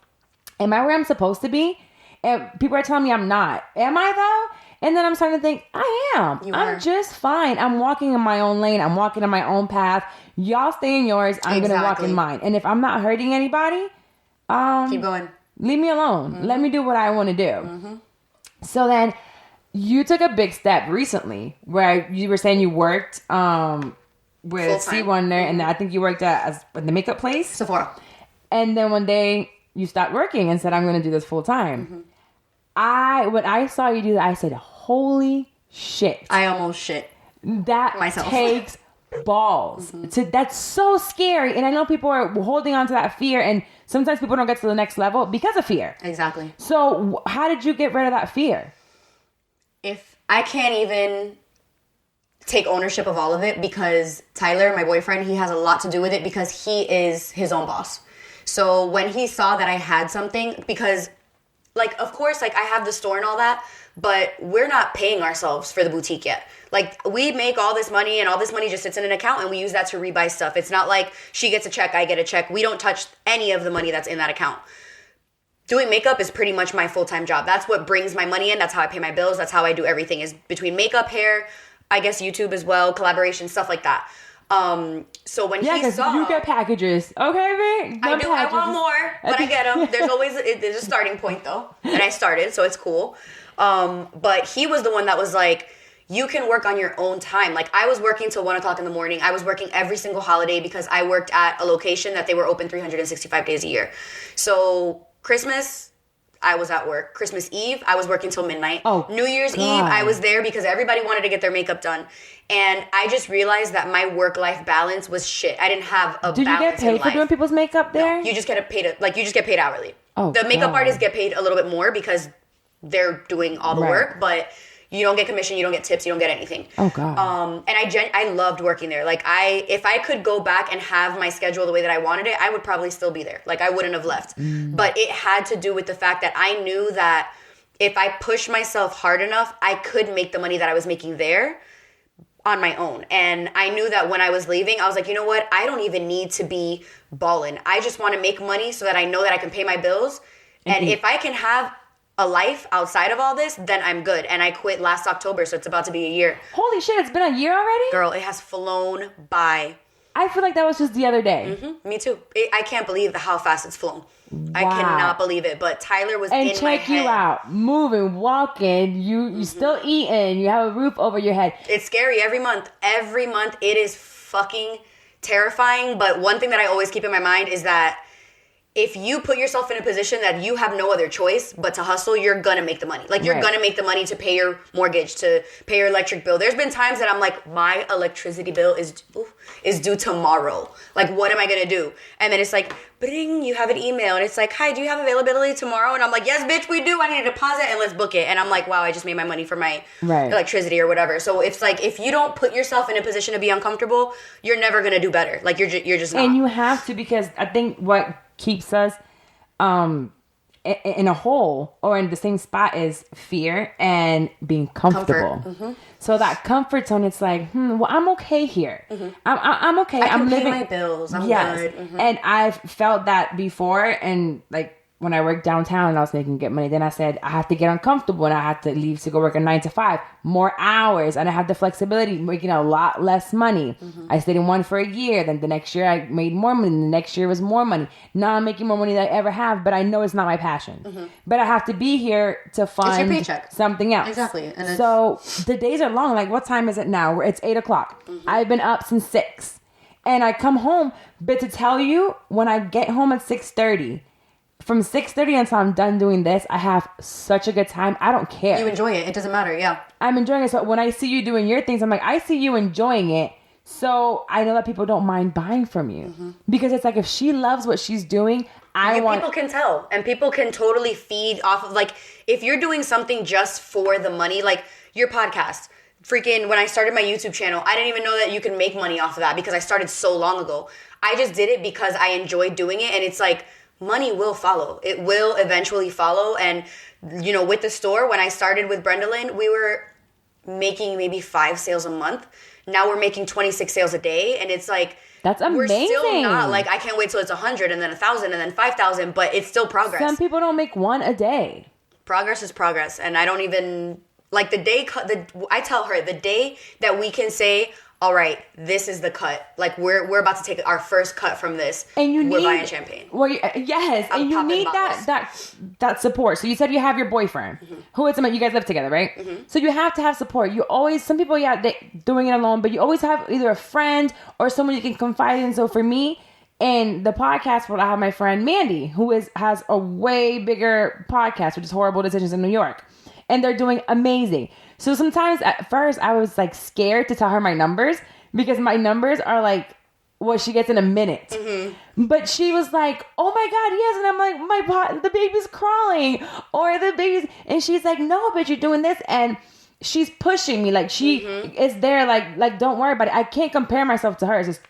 S1: I where I'm supposed to be? And people are telling me I'm not. Am I though? And then I'm starting to think, I am. I'm just fine. I'm walking in my own lane. I'm walking in my own path. Y'all stay in yours. I'm going to walk in mine. And if I'm not hurting anybody,
S2: keep going.
S1: Leave me alone. Mm-hmm. Let me do what I want to do. Mm-hmm. So then you took a big step recently where you were saying you worked with C Wonder, and then I think you worked at the makeup place.
S2: Sephora. And
S1: then one day you stopped working and said, I'm going to do this full time. Mm-hmm. When I saw you do that, I said, holy shit.
S2: I almost shit.
S1: That
S2: myself.
S1: Takes balls. Mm-hmm. That's so scary. And I know people are holding on to that fear, and sometimes people don't get to the next level because of fear.
S2: Exactly.
S1: So how did you get rid of that fear?
S2: If I can't even take ownership of all of it, because Tyler, my boyfriend, he has a lot to do with it because he is his own boss. So when he saw that I had something, because, like, of course, like, I have the store and all that, but we're not paying ourselves for the boutique yet. Like, we make all this money, and all this money just sits in an account, and we use that to rebuy stuff. It's not like she gets a check, I get a check. We don't touch any of the money that's in that account. Doing makeup is pretty much my full-time job. That's what brings my money in. That's how I pay my bills. That's how I do everything, is between makeup, hair, I guess YouTube as well, collaboration, stuff like that. So when he saw,
S1: you get packages, okay, babe?
S2: I do. I want more, but I get them. There's a starting point though, and I started, so it's cool. But he was the one that was like, you can work on your own time. Like, I was working till 1 o'clock in the morning. I was working every single holiday because I worked at a location that they were open 365 days a year. So Christmas, I was at work. Christmas Eve, I was working till midnight.
S1: Oh,
S2: New Year's Eve, I was there because everybody wanted to get their makeup done. And I just realized that my work-life balance was shit. I didn't have a balance in life.
S1: Did you get paid for doing people's makeup there?
S2: No, you just get paid hourly.
S1: Oh,
S2: the makeup artists get paid a little bit more because they're doing all the work, but you don't get commission, you don't get tips, you don't get anything.
S1: Oh God.
S2: And I loved working there. Like, if I could go back and have my schedule the way that I wanted it, I would probably still be there. Like, I wouldn't have left. But it had to do with the fact that I knew that if I pushed myself hard enough, I could make the money that I was making there on my own. And I knew that when I was leaving, I was like, you know what? I don't even need to be balling. I just want to make money so that I know that I can pay my bills. And if I can have a life outside of all this, then I'm good. And I quit last October, so it's about to be a year.
S1: Holy shit, it's been a year already?
S2: Girl, it has flown by.
S1: I feel like that was just the other day.
S2: Me too. I can't believe how fast it's flown.
S1: Wow.
S2: I cannot believe it. But Tyler was in my head.
S1: And check you out. Moving, walking, you still eating, you have a roof over your head.
S2: It's scary every month. Every month it is fucking terrifying. But one thing that I always keep in my mind is that if you put yourself in a position that you have no other choice but to hustle, you're gonna make the money. Like, you're gonna make the money to pay your mortgage, to pay your electric bill. There's been times that I'm like, my electricity bill is due tomorrow. Like, what am I gonna do? And then it's like, bring, you have an email, and it's like, hi, do you have availability tomorrow? And I'm like, yes, bitch, we do. I need a deposit, and let's book it. And I'm like, wow, I just made my money for my electricity or whatever. So it's like, if you don't put yourself in a position to be uncomfortable, you're never gonna do better. Like, you're just not.
S1: And you have to, because I think what keeps us in a hole or in the same spot is fear and being comfortable. So that comfort zone, it's like, well, I'm okay here. I'm okay.
S2: I'm living my bills. I'm good.
S1: And I've felt that before, and like when I worked downtown and I was making good money, then I said I have to get uncomfortable and I have to leave to go work a 9 to 5, more hours, and I have the flexibility, making a lot less money. I stayed in one for a year, then the next year I made more money, and the next year was more money. Now I'm making more money than I ever have, but I know it's not my passion. But I have to be here to find something else.
S2: Exactly. And
S1: so the days are long. Like, what time is it now? It's 8 o'clock. I've been up since 6, and I come home. But to tell you, when I get home at 6:30, from 6:30 until I'm done doing this, I have such a good time. I don't care.
S2: You enjoy it. It doesn't matter. Yeah.
S1: I'm enjoying it. So when I see you doing your things, I'm like, I see you enjoying it. So I know that people don't mind buying from you. Because it's like, if she loves what she's doing,
S2: people can tell. And people can totally feed off of, like, if you're doing something just for the money, like your podcast. Freaking, when I started my YouTube channel, I didn't even know that you can make money off of that because I started so long ago. I just did it because I enjoyed doing it. And it's like, money will follow. It will eventually follow. And, you know, with the store, when I started with Brendalyn, we were making maybe 5 sales a month. Now we're making 26 sales a day. And it's like,
S1: that's amazing.
S2: We're still not, like, I can't wait till it's 100 and then 1,000 and then 5,000, but it's still progress.
S1: Some people don't make one a day.
S2: Progress is progress. And I don't even, like, I tell her, the day that we can say, all right, this is the cut. Like, we're about to take our first cut from this.
S1: And we're
S2: buying champagne.
S1: Well, yes, and you need that support. So you said you have your boyfriend, who is you guys live together, right? So you have to have support. You always, some people, they doing it alone, but you always have either a friend or someone you can confide in. So for me, in the podcast world, I have my friend Mandy, who has a way bigger podcast, which is Horrible Decisions in New York, and they're doing amazing. So sometimes at first I was like scared to tell her my numbers because my numbers are like what she gets in a minute. But she was like, oh my God, yes. And I'm like, the baby's crawling or the baby's, and she's like, no, but you're doing this. And she's pushing me. Like, she is there. Like, don't worry about it. I can't compare myself to her. It's just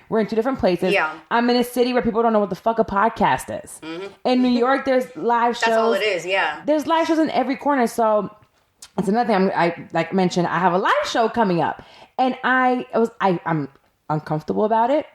S1: we're in two different places.
S2: Yeah.
S1: I'm in a city where people don't know what the fuck a podcast is. In New York, there's live shows.
S2: That's all it is. Yeah.
S1: There's live shows in every corner. So it's another thing. I like mentioned, I have a live show coming up, and I'm uncomfortable about it.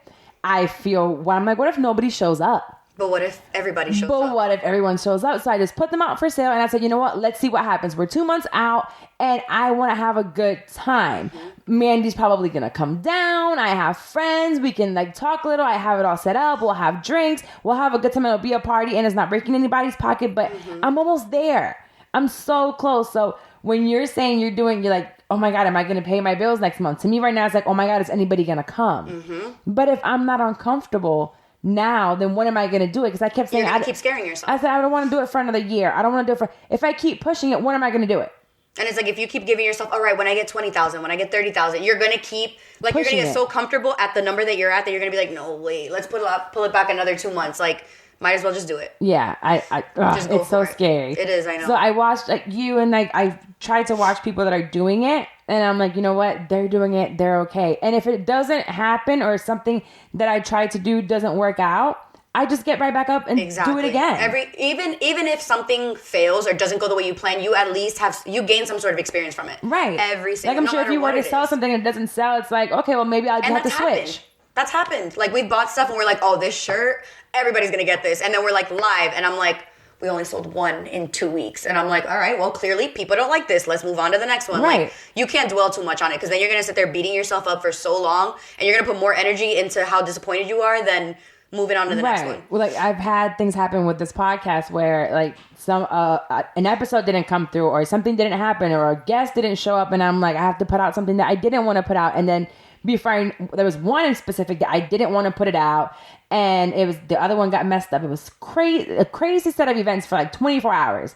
S1: I feel, I'm like, what if nobody shows up?
S2: But what if everybody shows up?
S1: But what if everyone shows up? So I just put them out for sale, and I said, you know what? Let's see what happens. We're 2 months out, and I want to have a good time. Mandy's probably going to come down. I have friends. We can like talk a little. I have it all set up. We'll have drinks. We'll have a good time. It'll be a party, and it's not breaking anybody's pocket, but I'm almost there. I'm so close. So when you're saying you're like, oh my God, am I going to pay my bills next month? To me right now, it's like, oh my God, is anybody going to come? Mm-hmm. But if I'm not uncomfortable now, then when am I going to do it? Because I kept saying,
S2: you're going to keep scaring yourself.
S1: I said, I don't want to do it for another year. I don't want to do it if I keep pushing it, when am I going to do it?
S2: And it's like, if you keep giving yourself, all right, when I get 20,000, when I get 30,000, you're going to keep, like, pushing, you're going to get so comfortable at the number that you're at that you're going to be like, no, wait, let's pull it back another 2 months. Like, might as well just do it.
S1: Yeah, it's so scary.
S2: It is, I know.
S1: So I watched you and like I tried to watch people that are doing it, and I'm like, you know what? They're doing it. They're okay. And if it doesn't happen or something that I tried to do doesn't work out, I just get right back up and do it again. Even if something fails or doesn't go the way you plan, you at least you gain some sort of experience from it.
S2: Right. Every single.
S1: Like I'm sure if you were to sell something and it doesn't sell, it's like, okay, well maybe I'll have to switch.
S2: That's happened. Like we've bought stuff and we're like, oh, this shirt, everybody's gonna get this, and then we're like live, and I'm like, we only sold one in 2 weeks, and I'm like, all right, well clearly people don't like this. Let's move on to the next one.
S1: Right.
S2: Like you can't dwell too much on it because then you're gonna sit there beating yourself up for so long, and you're gonna put more energy into how disappointed you are than moving on to the next one.
S1: Well, like I've had things happen with this podcast where like some an episode didn't come through or something didn't happen or a guest didn't show up, and I'm like, I have to put out something that I didn't want to put out, and then there was one in specific that I didn't want to put it out, and it was the other one got messed up. It was a crazy set of events for like 24 hours.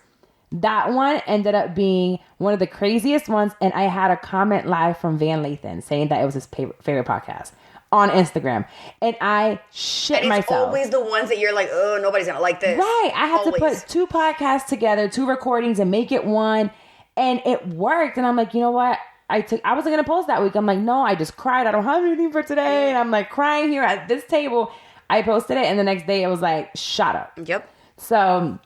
S1: That one ended up being one of the craziest ones, and I had a comment live from Van Lathan saying that it was his favorite podcast on Instagram, and I shit myself. It's
S2: always the ones that you're like, oh, nobody's gonna like this.
S1: Right. I had to put 2 podcasts together, 2 recordings, and make it one, and it worked. And I'm like, you know what? I wasn't going to post that week. I'm like, no, I just cried. I don't have anything for today. And I'm like crying here at this table. I posted it, and the next day it was like shot up.
S2: Yep.
S1: So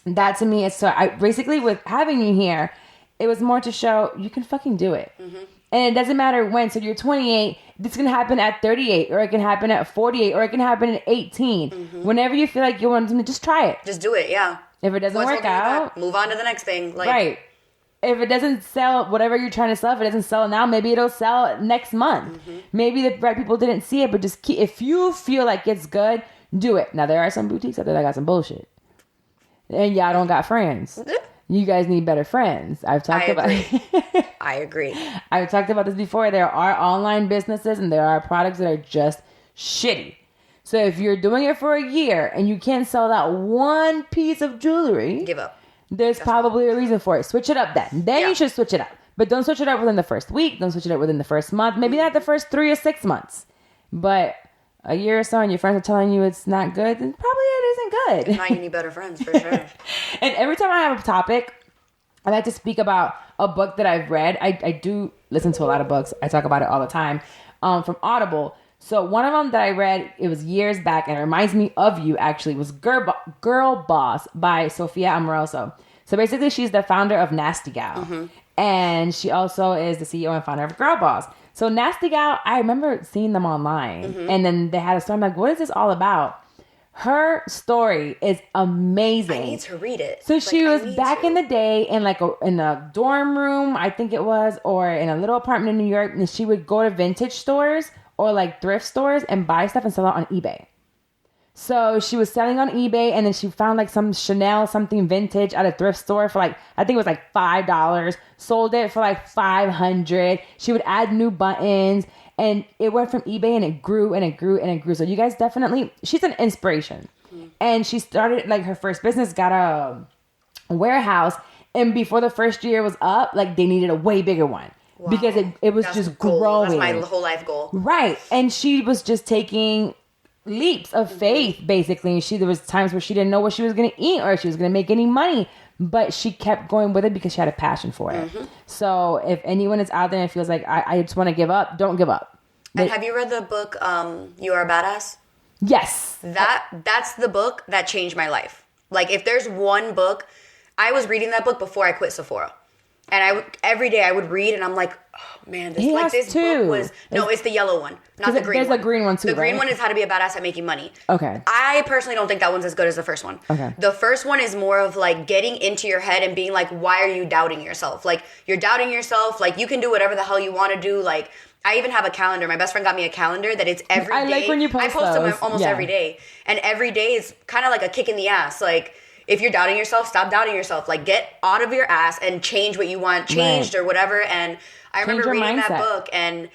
S1: that to me is basically with having you here, it was more to show you can fucking do it. Mm-hmm. And it doesn't matter when. So you're 28. This can happen at 38, or it can happen at 48, or it can happen at 18. Mm-hmm. Whenever you feel like you want something, just try it.
S2: Just do it. Yeah.
S1: If it doesn't work out,
S2: move on to the next thing. Like,
S1: right. If it doesn't sell, whatever you're trying to sell, if it doesn't sell now, maybe it'll sell next month. Mm-hmm. Maybe the right people didn't see it, but just if you feel like it's good, do it. Now, there are some boutiques out there that got some bullshit. And y'all don't got friends. You guys need better friends. I agree. I've talked about this before. There are online businesses and there are products that are just shitty. So if you're doing it for a year and you can't sell that one piece of jewelry,
S2: give up.
S1: That's probably a reason for it. Switch it up then. You should switch it up. But don't switch it up within the first week. Don't switch it up within the first month. Maybe not the first 3 or 6 months. But a year or so and your friends are telling you it's not good, then probably it isn't good.
S2: Now you need better friends, for sure.
S1: And every time I have a topic, I like to speak about a book that I've read. I do listen to a lot of books. I talk about it all the time from Audible. So one of them that I read, it was years back, and it reminds me of you, actually, was Girl Boss by Sophia Amoruso. So basically, she's the founder of Nasty Gal. Mm-hmm. And she also is the CEO and founder of Girl Boss. So Nasty Gal, I remember seeing them online. Mm-hmm. And then they had a story. I'm like, what is this all about? Her story is amazing.
S2: I need to read it.
S1: So she was back in the day in in a dorm room, I think it was, or in a little apartment in New York. And she would go to vintage stores or like thrift stores and buy stuff and sell it on eBay. So she was selling on eBay, and then she found like some Chanel something vintage at a thrift store for like, I think it was like $5. Sold it for like $500. She would add new buttons, and it went from eBay, and it grew and it grew and it grew. So you guys definitely, she's an inspiration. Mm-hmm. And she started like her first business, got a warehouse, and before the first year was up, like they needed a way bigger one. Wow. Because it was just growing.
S2: That's my whole life goal.
S1: Right. And she was just taking leaps of faith, basically. And there was times where she didn't know what she was going to eat or if she was going to make any money. But she kept going with it because she had a passion for it. Mm-hmm. So if anyone is out there and feels like, I just want to give up, don't give up.
S2: And have you read the book, You Are a Badass?
S1: Yes.
S2: That's the book that changed my life. Like, if there's one book, I was reading that book before I quit Sephora. And every day I would read, and I'm like, oh man, this book was... No, it's the yellow one, not the green one.
S1: There's a green one too,
S2: The green one is How to Be a Badass at Making Money.
S1: Okay.
S2: I personally don't think that one's as good as the first one.
S1: Okay.
S2: The first one is more of like getting into your head and being like, why are you doubting yourself? Like, you're doubting yourself. Like, you can do whatever the hell you want to do. Like, I even have a calendar. My best friend got me a calendar that it's every day.
S1: I like when you post
S2: I post them almost every day. And every day is kind of like a kick in the ass. Like, if you're doubting yourself, stop doubting yourself. Like, get out of your ass and change what you want changed or whatever. And I remember reading that book, and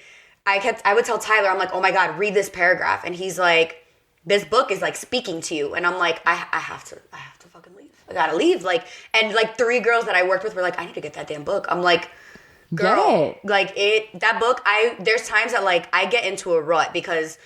S2: I would tell Tyler, I'm like, oh my God, read this paragraph. And he's like, this book is like speaking to you. And I'm like, I have to fucking leave. I gotta leave. Like, and like 3 girls that I worked with were like, I need to get that damn book. I'm like, girl, like that book, there's times that like I get into a rut because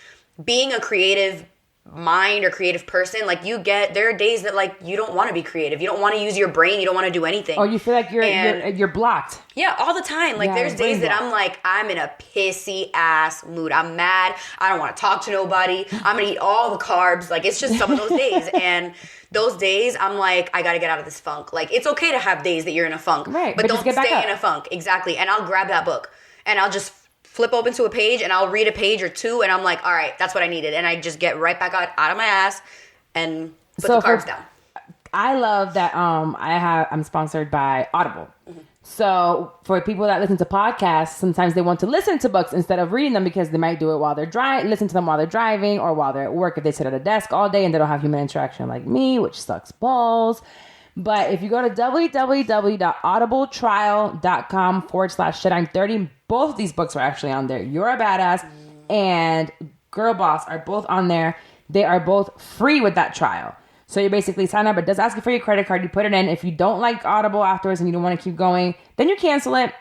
S2: being a creative mind or creative person, like there are days that like you don't want to be creative, you don't want to use your brain, you don't want to do anything,
S1: or you feel like you're blocked.
S2: Yeah, all the time. Like there's days that I'm like, I'm in a pissy ass mood, I'm mad, I don't want to talk to nobody, I'm gonna eat all the carbs. Like it's just some of those days. And those days I'm like, I gotta get out of this funk. Like it's okay to have days that you're in a funk,
S1: right?
S2: But don't stay in a funk. Exactly. And I'll grab that book and I'll just flip open to a page and I'll read a page or two and I'm like, all right, that's what I needed. And I just get right back out of my ass and put the carbs down.
S1: I love that I'm sponsored by Audible. Mm-hmm. So for people that listen to podcasts, sometimes they want to listen to books instead of reading them because they might do it while they're listen to them while they're driving or while they're at work if they sit at a desk all day and they don't have human interaction like me, which sucks balls. But if you go to www.audibletrial.com/shit-I'm30, both of these books are actually on there. You're a Badass and Girl Boss are both on there. They are both free with that trial. So you basically sign up. It does ask you for your credit card. You put it in. If you don't like Audible afterwards and you don't want to keep going, then you cancel it.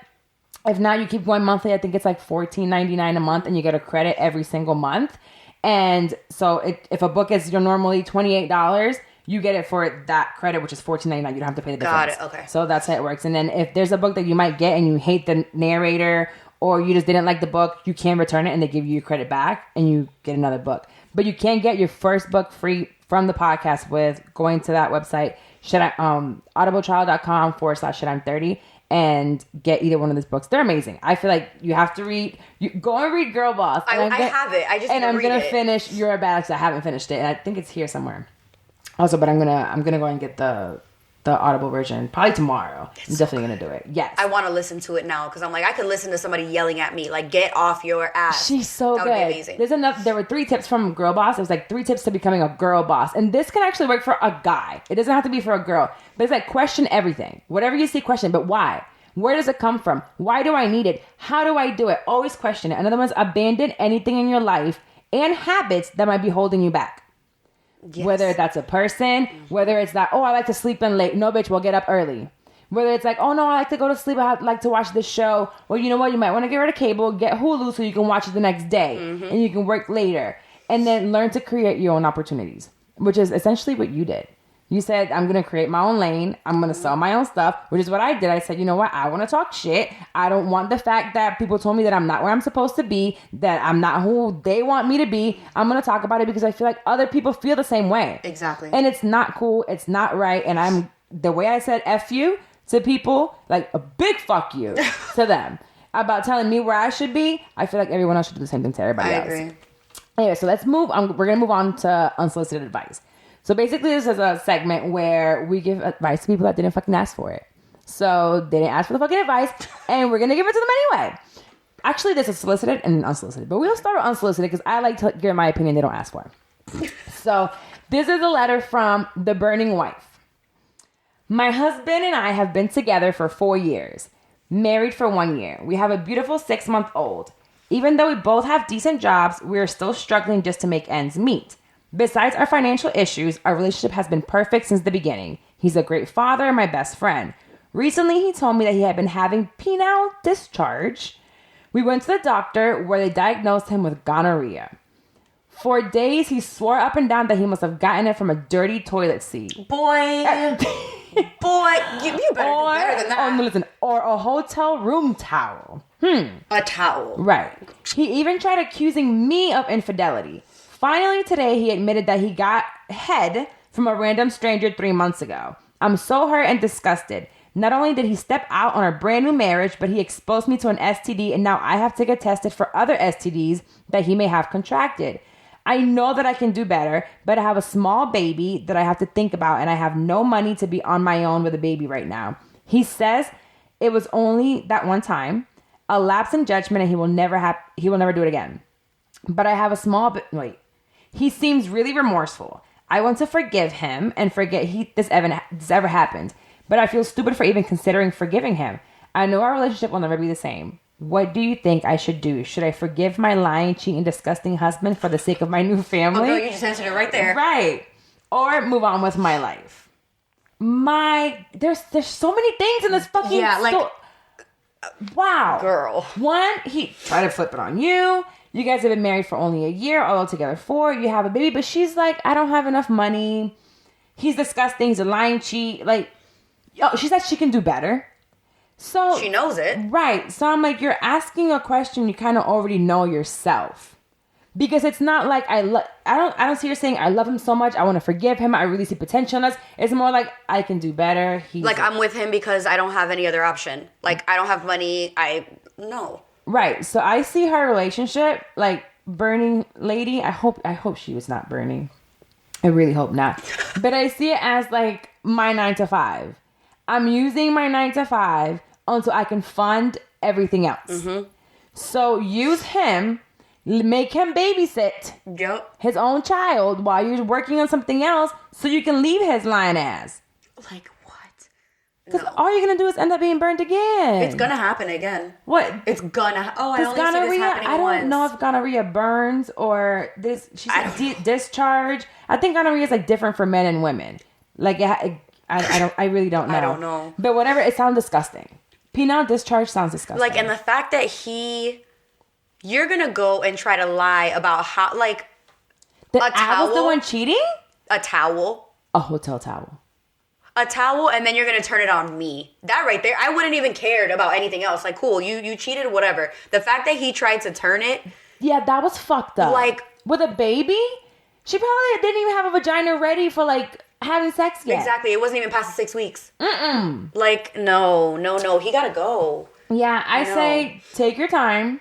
S1: If not, you keep going monthly. I think it's like $14.99 a month and you get a credit every single month. And so if a book is normally $28, you get it for that credit, which is $14.99. You don't have to pay the difference.
S2: Got it. Okay.
S1: So that's how it works. And then if there's a book that you might get and you hate the narrator or you just didn't like the book, you can return it and they give you your credit back and you get another book. But you can get your first book free from the podcast with going to that website, audibletrial.com/shit-I'm30 and get either one of these books. They're amazing. I feel like you have to go and read Girl Boss.
S2: I have it. I just
S1: and I'm
S2: going to
S1: finish You're a Badass. I haven't finished it. And I think it's here somewhere. Also, but I'm gonna go and get the Audible version probably tomorrow. I'm definitely gonna do it. Yes,
S2: I want to listen to it now because I'm like I could listen to somebody yelling at me like get off your ass.
S1: She's so
S2: that
S1: good.
S2: Would be amazing.
S1: There were 3 tips from Girl Boss. It was like 3 tips to becoming a girl boss, and this can actually work for a guy. It doesn't have to be for a girl, but it's like question everything. Whatever you see, question. But why? Where does it come from? Why do I need it? How do I do it? Always question it. Another one's abandon anything in your life and habits that might be holding you back. Yes. Whether that's a person, whether it's that, oh, I like to sleep in late. No, bitch, we'll get up early. Whether it's like, oh, no, I like to go to sleep. I like to watch this show. Well, you know what? You might want to get rid of cable, get Hulu so you can watch it the next day and you can work later. And then learn to create your own opportunities, which is essentially what you did. You said, I'm going to create my own lane. I'm going to sell my own stuff, which is what I did. I said, you know what? I want to talk shit. I don't want the fact that people told me that I'm not where I'm supposed to be, that I'm not who they want me to be. I'm going to talk about it because I feel like other people feel the same way.
S2: Exactly.
S1: And it's not cool. It's not right. And the way I said F you to people, like a big fuck you to them about telling me where I should be. I feel like everyone else should do the same thing to everybody else. I agree. Anyway, so let's move on. We're going to move on to unsolicited advice. So basically, this is a segment where we give advice to people that didn't fucking ask for it. So they didn't ask for the fucking advice, and we're going to give it to them anyway. Actually, this is solicited and unsolicited, but we'll start with unsolicited because I like to give my opinion they don't ask for. So this is a letter from the burning wife. My husband and I have been together for 4 years, married for 1 year. We have a beautiful 6-month-old. Even though we both have decent jobs, we are still struggling just to make ends meet. Besides our financial issues, our relationship has been perfect since the beginning. He's a great father and my best friend. Recently, he told me that he had been having penile discharge. We went to the doctor where they diagnosed him with gonorrhea. For days, he swore up and down that he must have gotten it from a dirty toilet seat.
S2: Boy, you better do better than that.
S1: Oh, no, listen, or a hotel room towel.
S2: A towel.
S1: Right. He even tried accusing me of infidelity. Finally, today, he admitted that he got head from a random stranger 3 months ago. I'm so hurt and disgusted. Not only did he step out on our brand new marriage, but he exposed me to an STD, and now I have to get tested for other STDs that he may have contracted. I know that I can do better, but I have a small baby that I have to think about, and I have no money to be on my own with a baby right now. He says it was only that one time, a lapse in judgment, and he will never do it again. But I have a small He seems really remorseful. I want to forgive him and forget this ever happened. But I feel stupid for even considering forgiving him. I know our relationship will never be the same. What do you think I should do? Should I forgive my lying, cheating, disgusting husband for the sake of my new family?
S2: Oh, no, you just answered it right there.
S1: Right. Or move on with my life. There's so many things in this fucking wow.
S2: Girl.
S1: One, he tried to flip it on you. You guys have been married for only a year, although together 4. You have a baby, but she's like, I don't have enough money. He's disgusting. He's a lying cheat. Like, she said she can do better. So
S2: she knows it.
S1: Right. So I'm like, you're asking a question you kind of already know yourself. Because it's not like I don't see her saying I love him so much, I want to forgive him, I really see potential in us. It's more like I can do better.
S2: I'm with him because I don't have any other option. Like, I don't have money. No.
S1: Right. So I see her relationship like burning lady. I hope she was not burning. I really hope not. But I see it as like my 9 to 5. I'm using my 9 to 5 until I can fund everything else. Mm-hmm. So use him, make him babysit his own child while you're working on something else so you can leave his lying ass.
S2: Like what?
S1: Because all you're going to do is end up being burnt again.
S2: It's going to happen again.
S1: What?
S2: It's gonna... Oh, I only see this happening
S1: I don't
S2: once.
S1: know if gonorrhea burns or this... She said discharge. I think gonorrhea is like different for men and women. Like, I really don't know.
S2: I don't know.
S1: But whatever, it sounds disgusting. Penile discharge sounds disgusting.
S2: Like, and the fact that you're going to go and try to lie about how, like,
S1: I was the one cheating?
S2: A towel.
S1: A hotel towel.
S2: A towel, and then you're going to turn it on me. That right there, I wouldn't even cared about anything else. Like, cool, you cheated, whatever. The fact that he tried to turn it.
S1: Yeah, that was fucked up. Like, with a baby? She probably didn't even have a vagina ready for, like, having sex yet.
S2: Exactly. It wasn't even past the 6 weeks. Mm-mm. Like, no. He got to go.
S1: Yeah, I say take your time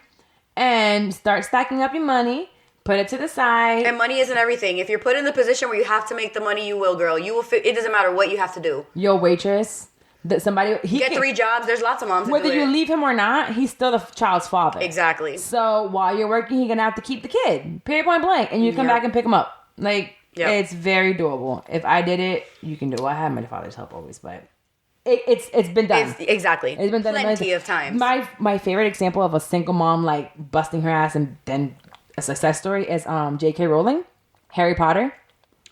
S1: and start stacking up your money. Put it to the side.
S2: And money isn't everything. If you're put in the position where you have to make the money, you will, girl. You will. It doesn't matter what you have to do.
S1: Your waitress, get
S2: 3 jobs. There's lots of moms that
S1: whether you leave him or not, he's still the child's father.
S2: Exactly.
S1: So while you're working, he's gonna have to keep the kid. Period, point blank. And you come back and pick him up. Like, it's very doable. If I did it, you can do it. Well, I have my father's help always, but it's been done.
S2: Exactly.
S1: It's been done
S2: plenty of times.
S1: My favorite example of a single mom like busting her ass and then a success story is J.K. Rowling, Harry Potter.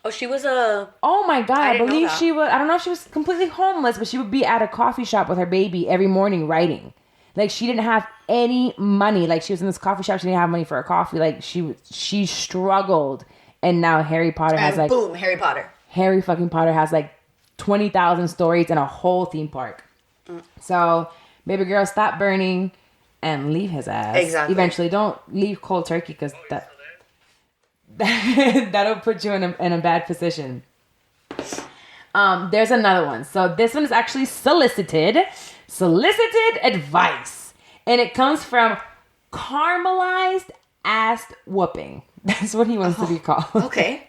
S2: Oh, she was a...
S1: Oh my God, I believe she was... I don't know if she was completely homeless, but she would be at a coffee shop with her baby every morning writing. Like, she didn't have any money. Like, she was in this coffee shop, she didn't have money for a coffee. Like, she struggled. And now Harry Potter has like...
S2: boom, Harry Potter.
S1: Harry fucking Potter has like 20,000 stories and a whole theme park. So, baby girl, stop burning and leave his ass.
S2: Exactly.
S1: Eventually, don't leave cold turkey because that'll put you in a bad position. There's another one. So this one is actually solicited advice, and it comes from Karmalized ass whooping. That's what he wants to be called.
S2: Okay.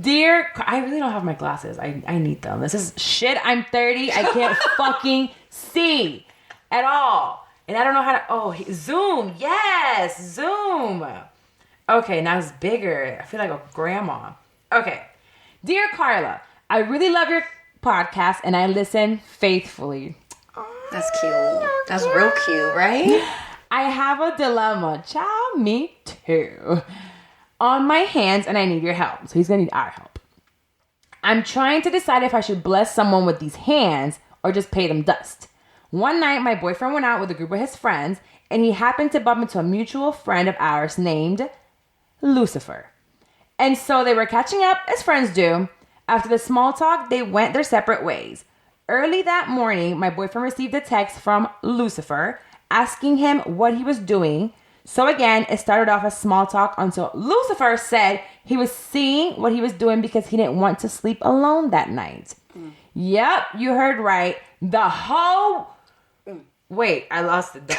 S1: Dear, I really don't have my glasses. I need them. This is shit. I'm 30. I can't fucking see at all. And I don't know how to... Zoom. Yes, Zoom. Okay, now it's bigger. I feel like a grandma. Okay. Dear Carla, I really love your podcast and I listen faithfully.
S2: That's cute. That's real cute, right?
S1: I have a dilemma. Child, me too. On my hands and I need your help. So he's going to need our help. I'm trying to decide if I should bless someone with these hands or just pay them dust. One night, my boyfriend went out with a group of his friends, and he happened to bump into a mutual friend of ours named Lucifer. And so they were catching up, as friends do. After the small talk, they went their separate ways. Early that morning, my boyfriend received a text from Lucifer asking him what he was doing. So again, it started off as small talk until Lucifer said he was seeing what he was doing because he didn't want to sleep alone that night. Yep, you heard right. The whole... Wait, I lost it. The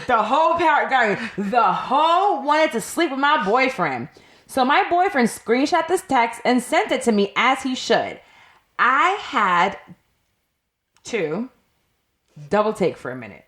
S1: whole paragraph. The whole wanted to sleep with my boyfriend. So my boyfriend screenshot this text and sent it to me as he should. I had to double take for a minute.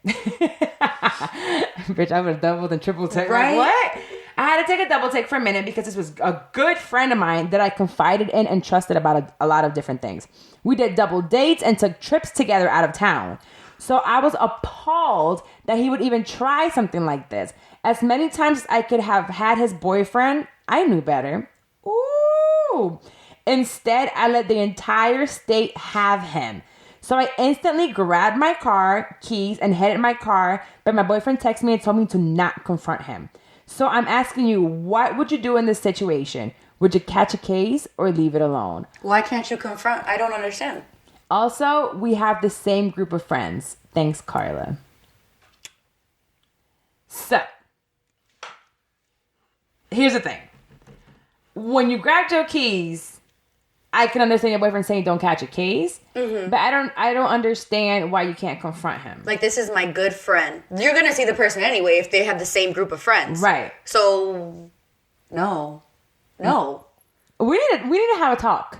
S1: Bitch, I would have doubled and triple take.
S2: Right?
S1: Like, what? I had to take a double take for a minute because this was a good friend of mine that I confided in and trusted about a lot of different things. We did double dates and took trips together out of town. So I was appalled that he would even try something like this. As many times as I could have had his boyfriend, I knew better. Ooh. Instead, I let the entire state have him. So I instantly grabbed my car keys and headed my car, but my boyfriend texted me and told me to not confront him. So I'm asking you, what would you do in this situation? Would you catch a case or leave it alone?
S2: Why can't you confront? I don't understand.
S1: Also, we have the same group of friends. Thanks, Carla. So, here's the thing. When you grabbed your keys, I can understand your boyfriend saying don't catch a case, but I don't understand why you can't confront him.
S2: Like, this is my good friend. You're gonna see the person anyway if they have the same group of friends,
S1: right?
S2: So, no.
S1: We need to have a talk.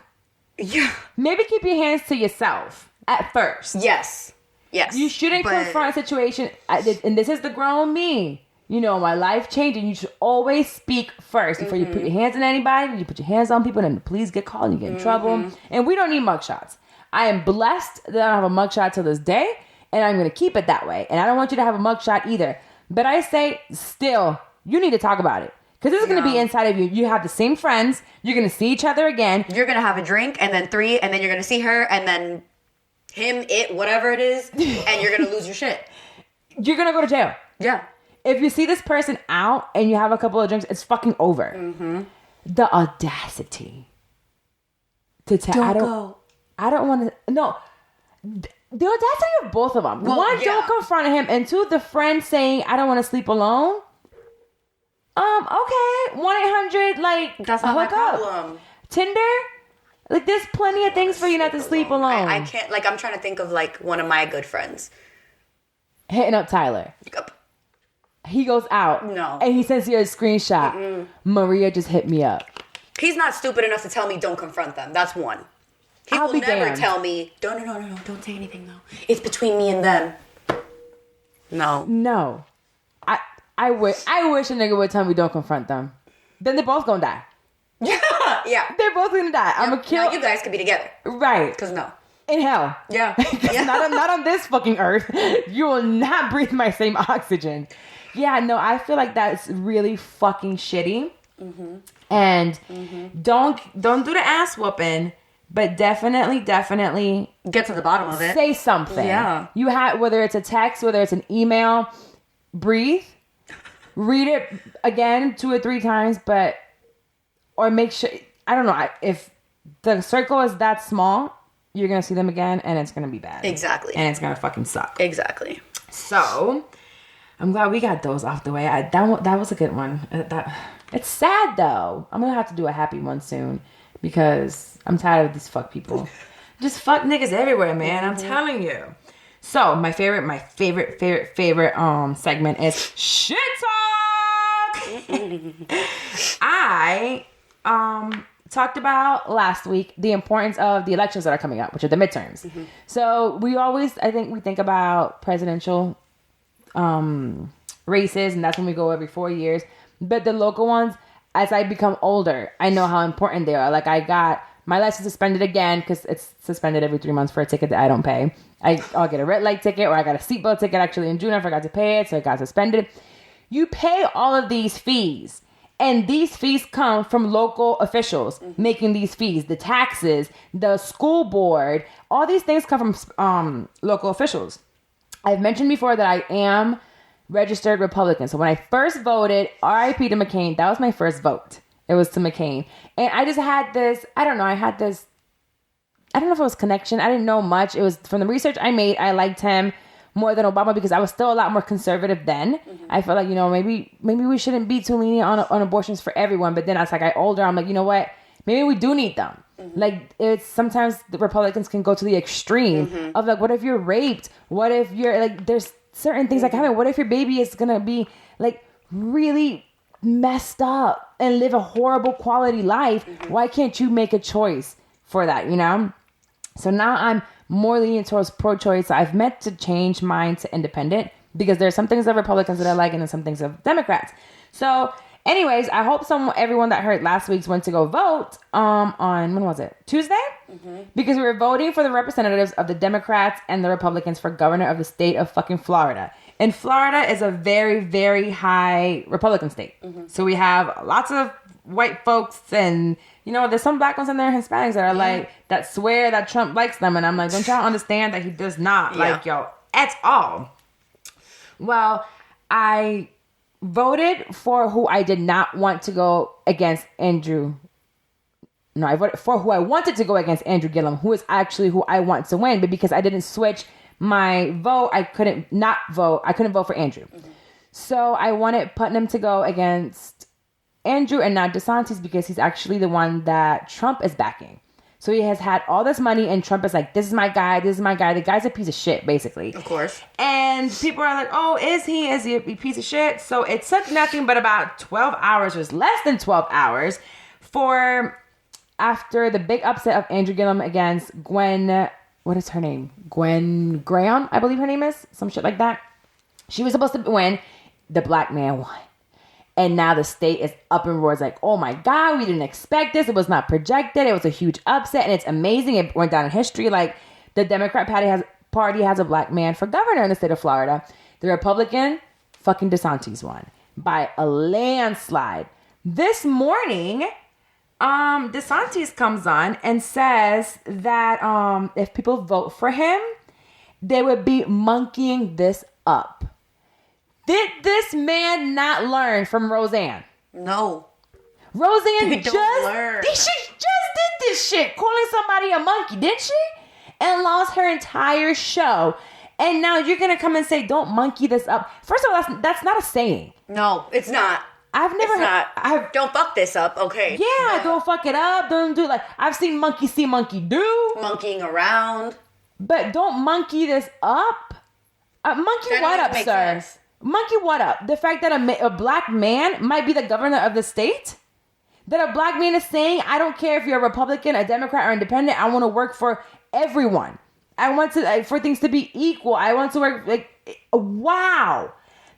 S2: Yeah.
S1: Maybe keep your hands to yourself at first.
S2: Yes.
S1: You shouldn't confront a situation, and this is the grown me. You know, my life changing. You should always speak first before you put your hands on anybody. You put your hands on people, and the police get called, and you get in trouble. And we don't need mugshots. I am blessed that I don't have a mugshot till this day, and I'm going to keep it that way. And I don't want you to have a mugshot either. But I say, still, you need to talk about it. Because this is going to be inside of you. You have the same friends. You're going to see each other again.
S2: You're going to have a drink, and then 3, and then you're going to see her, and then him, it, whatever it is, and you're going to lose your shit.
S1: You're going to go to jail.
S2: Yeah.
S1: If you see this person out and you have a couple of drinks, it's fucking over. The audacity to tell. I don't want to. No. The audacity of both of them. Well, one, don't confront him. And two, the friend saying, I don't want to sleep alone. Okay. 1-800, like,
S2: that's not my problem.
S1: Up. Tinder? Like, there's plenty of things for you not to sleep alone.
S2: I can't, like, I'm trying to think of, like, one of my good friends.
S1: Hitting up Tyler. He goes out.
S2: No.
S1: And he sends you a screenshot. Maria just hit me up.
S2: He's not stupid enough to tell me don't confront them. That's one. He will never tell me, no, don't say anything, though. It's between me and them. No. I wish a nigga would tell me don't confront them. Then they're both gonna die. Yeah. They're both gonna die. I'm gonna kill. No, you guys could be together.
S1: Right.
S2: Because no.
S1: In hell.
S2: Yeah.
S1: Not on this fucking earth. You will not breathe my same oxygen. Yeah, no, I feel like that's really fucking shitty. And don't do the ass whooping, but definitely
S2: get to the bottom of it.
S1: Say something.
S2: Yeah.
S1: You have, whether it's a text, whether it's an email, breathe. Read it again 2 or 3 times, or make sure, I don't know, if the circle is that small, you're going to see them again and it's going to be bad.
S2: Exactly.
S1: And it's going to fucking suck.
S2: Exactly.
S1: So, I'm glad we got those off the way. That was a good one. It's sad though. I'm going to have to do a happy one soon because I'm tired of these fuck people. Just fuck niggas everywhere, man. I'm telling you. So, my favorite segment is Shit Talk! I talked about last week the importance of the elections that are coming up, which are the midterms. So, we think about presidential races, and that's when we go every 4 years. But the local ones, as I become older, I know how important they are. Like, I got my license suspended again because it's suspended every 3 months for a ticket that I don't pay. I'll get a red light ticket, or I got a seatbelt ticket actually in June. I forgot to pay it, so it got suspended. You pay all of these fees, and these fees come from local officials making these fees. The taxes, the school board, all these things come from local officials. I've mentioned before that I am registered Republican. So when I first voted, RIP to McCain, that was my first vote. It was to McCain. And I just had this, I don't know if it was connection. I didn't know much. It was from the research I made. I liked him more than Obama because I was still a lot more conservative then. I felt like, maybe we shouldn't be too lenient on abortions for everyone. But then as I got older, I'm like, you know what? Maybe we do need them. Like, it's sometimes the Republicans can go to the extreme of like, what if you're raped? What if you're like, there's certain things like, what if your baby is going to be like really messed up and live a horrible quality life? Why can't you make a choice for that, So now I'm more lenient towards pro-choice. I've meant to change mine to independent because there's some things of Republicans that I like and then some things of Democrats. So, Anyways, I hope everyone that heard last week's went to go vote on, when was it? Tuesday? Because we were voting for the representatives of the Democrats and the Republicans for governor of the state of fucking Florida. And Florida is a very, very high Republican state. So we have lots of white folks and, there's some black ones in there, Hispanics that are like, that swear that Trump likes them. And I'm like, don't y'all understand that he does not like y'all at all? Well, I voted for who I did not want to go against Andrew. No, I voted for who I wanted to go against Andrew Gillum, who is actually who I want to win. But because I didn't switch my vote, I couldn't vote for Andrew. So I wanted Putnam to go against Andrew and not DeSantis because he's actually the one that Trump is backing. So he has had all this money and Trump is like, this is my guy. The guy's a piece of shit, basically. Of course. And people are like, oh, is he a piece of shit? So it took nothing but about 12 hours, or less than 12 hours, after the big upset of Andrew Gillum against Gwen, what is her name? Gwen Graham, I believe her name is. Some shit like that. She was supposed to win. The black man won. And now the state is up in roars like, oh my God, we didn't expect this. It was not projected. It was a huge upset. And it's amazing. It went down in history. Like, the Democrat Party has a black man for governor in the state of Florida. The Republican, fucking DeSantis won by a landslide. This morning, DeSantis comes on and says that if people vote for him, they would be monkeying this up. Did this man not learn from Roseanne?
S2: No.
S1: Roseanne
S2: She
S1: just did this shit, calling somebody a monkey, didn't she? And lost her entire show. And now you're going to come and say, don't monkey this up. First of all, that's not a saying.
S2: No, it's not. Don't fuck this up, okay?
S1: Yeah,
S2: no.
S1: Don't fuck it up. Don't do I've seen monkey see, monkey do.
S2: Monkeying around.
S1: But don't monkey this up. Monkey
S2: that
S1: what up, sir?
S2: Sense.
S1: Monkey what up? The fact that a black man might be the governor of the state? That a black man is saying, I don't care if you're a Republican, a Democrat, or independent. I want to work for everyone. I want for things to be equal. I want to work wow.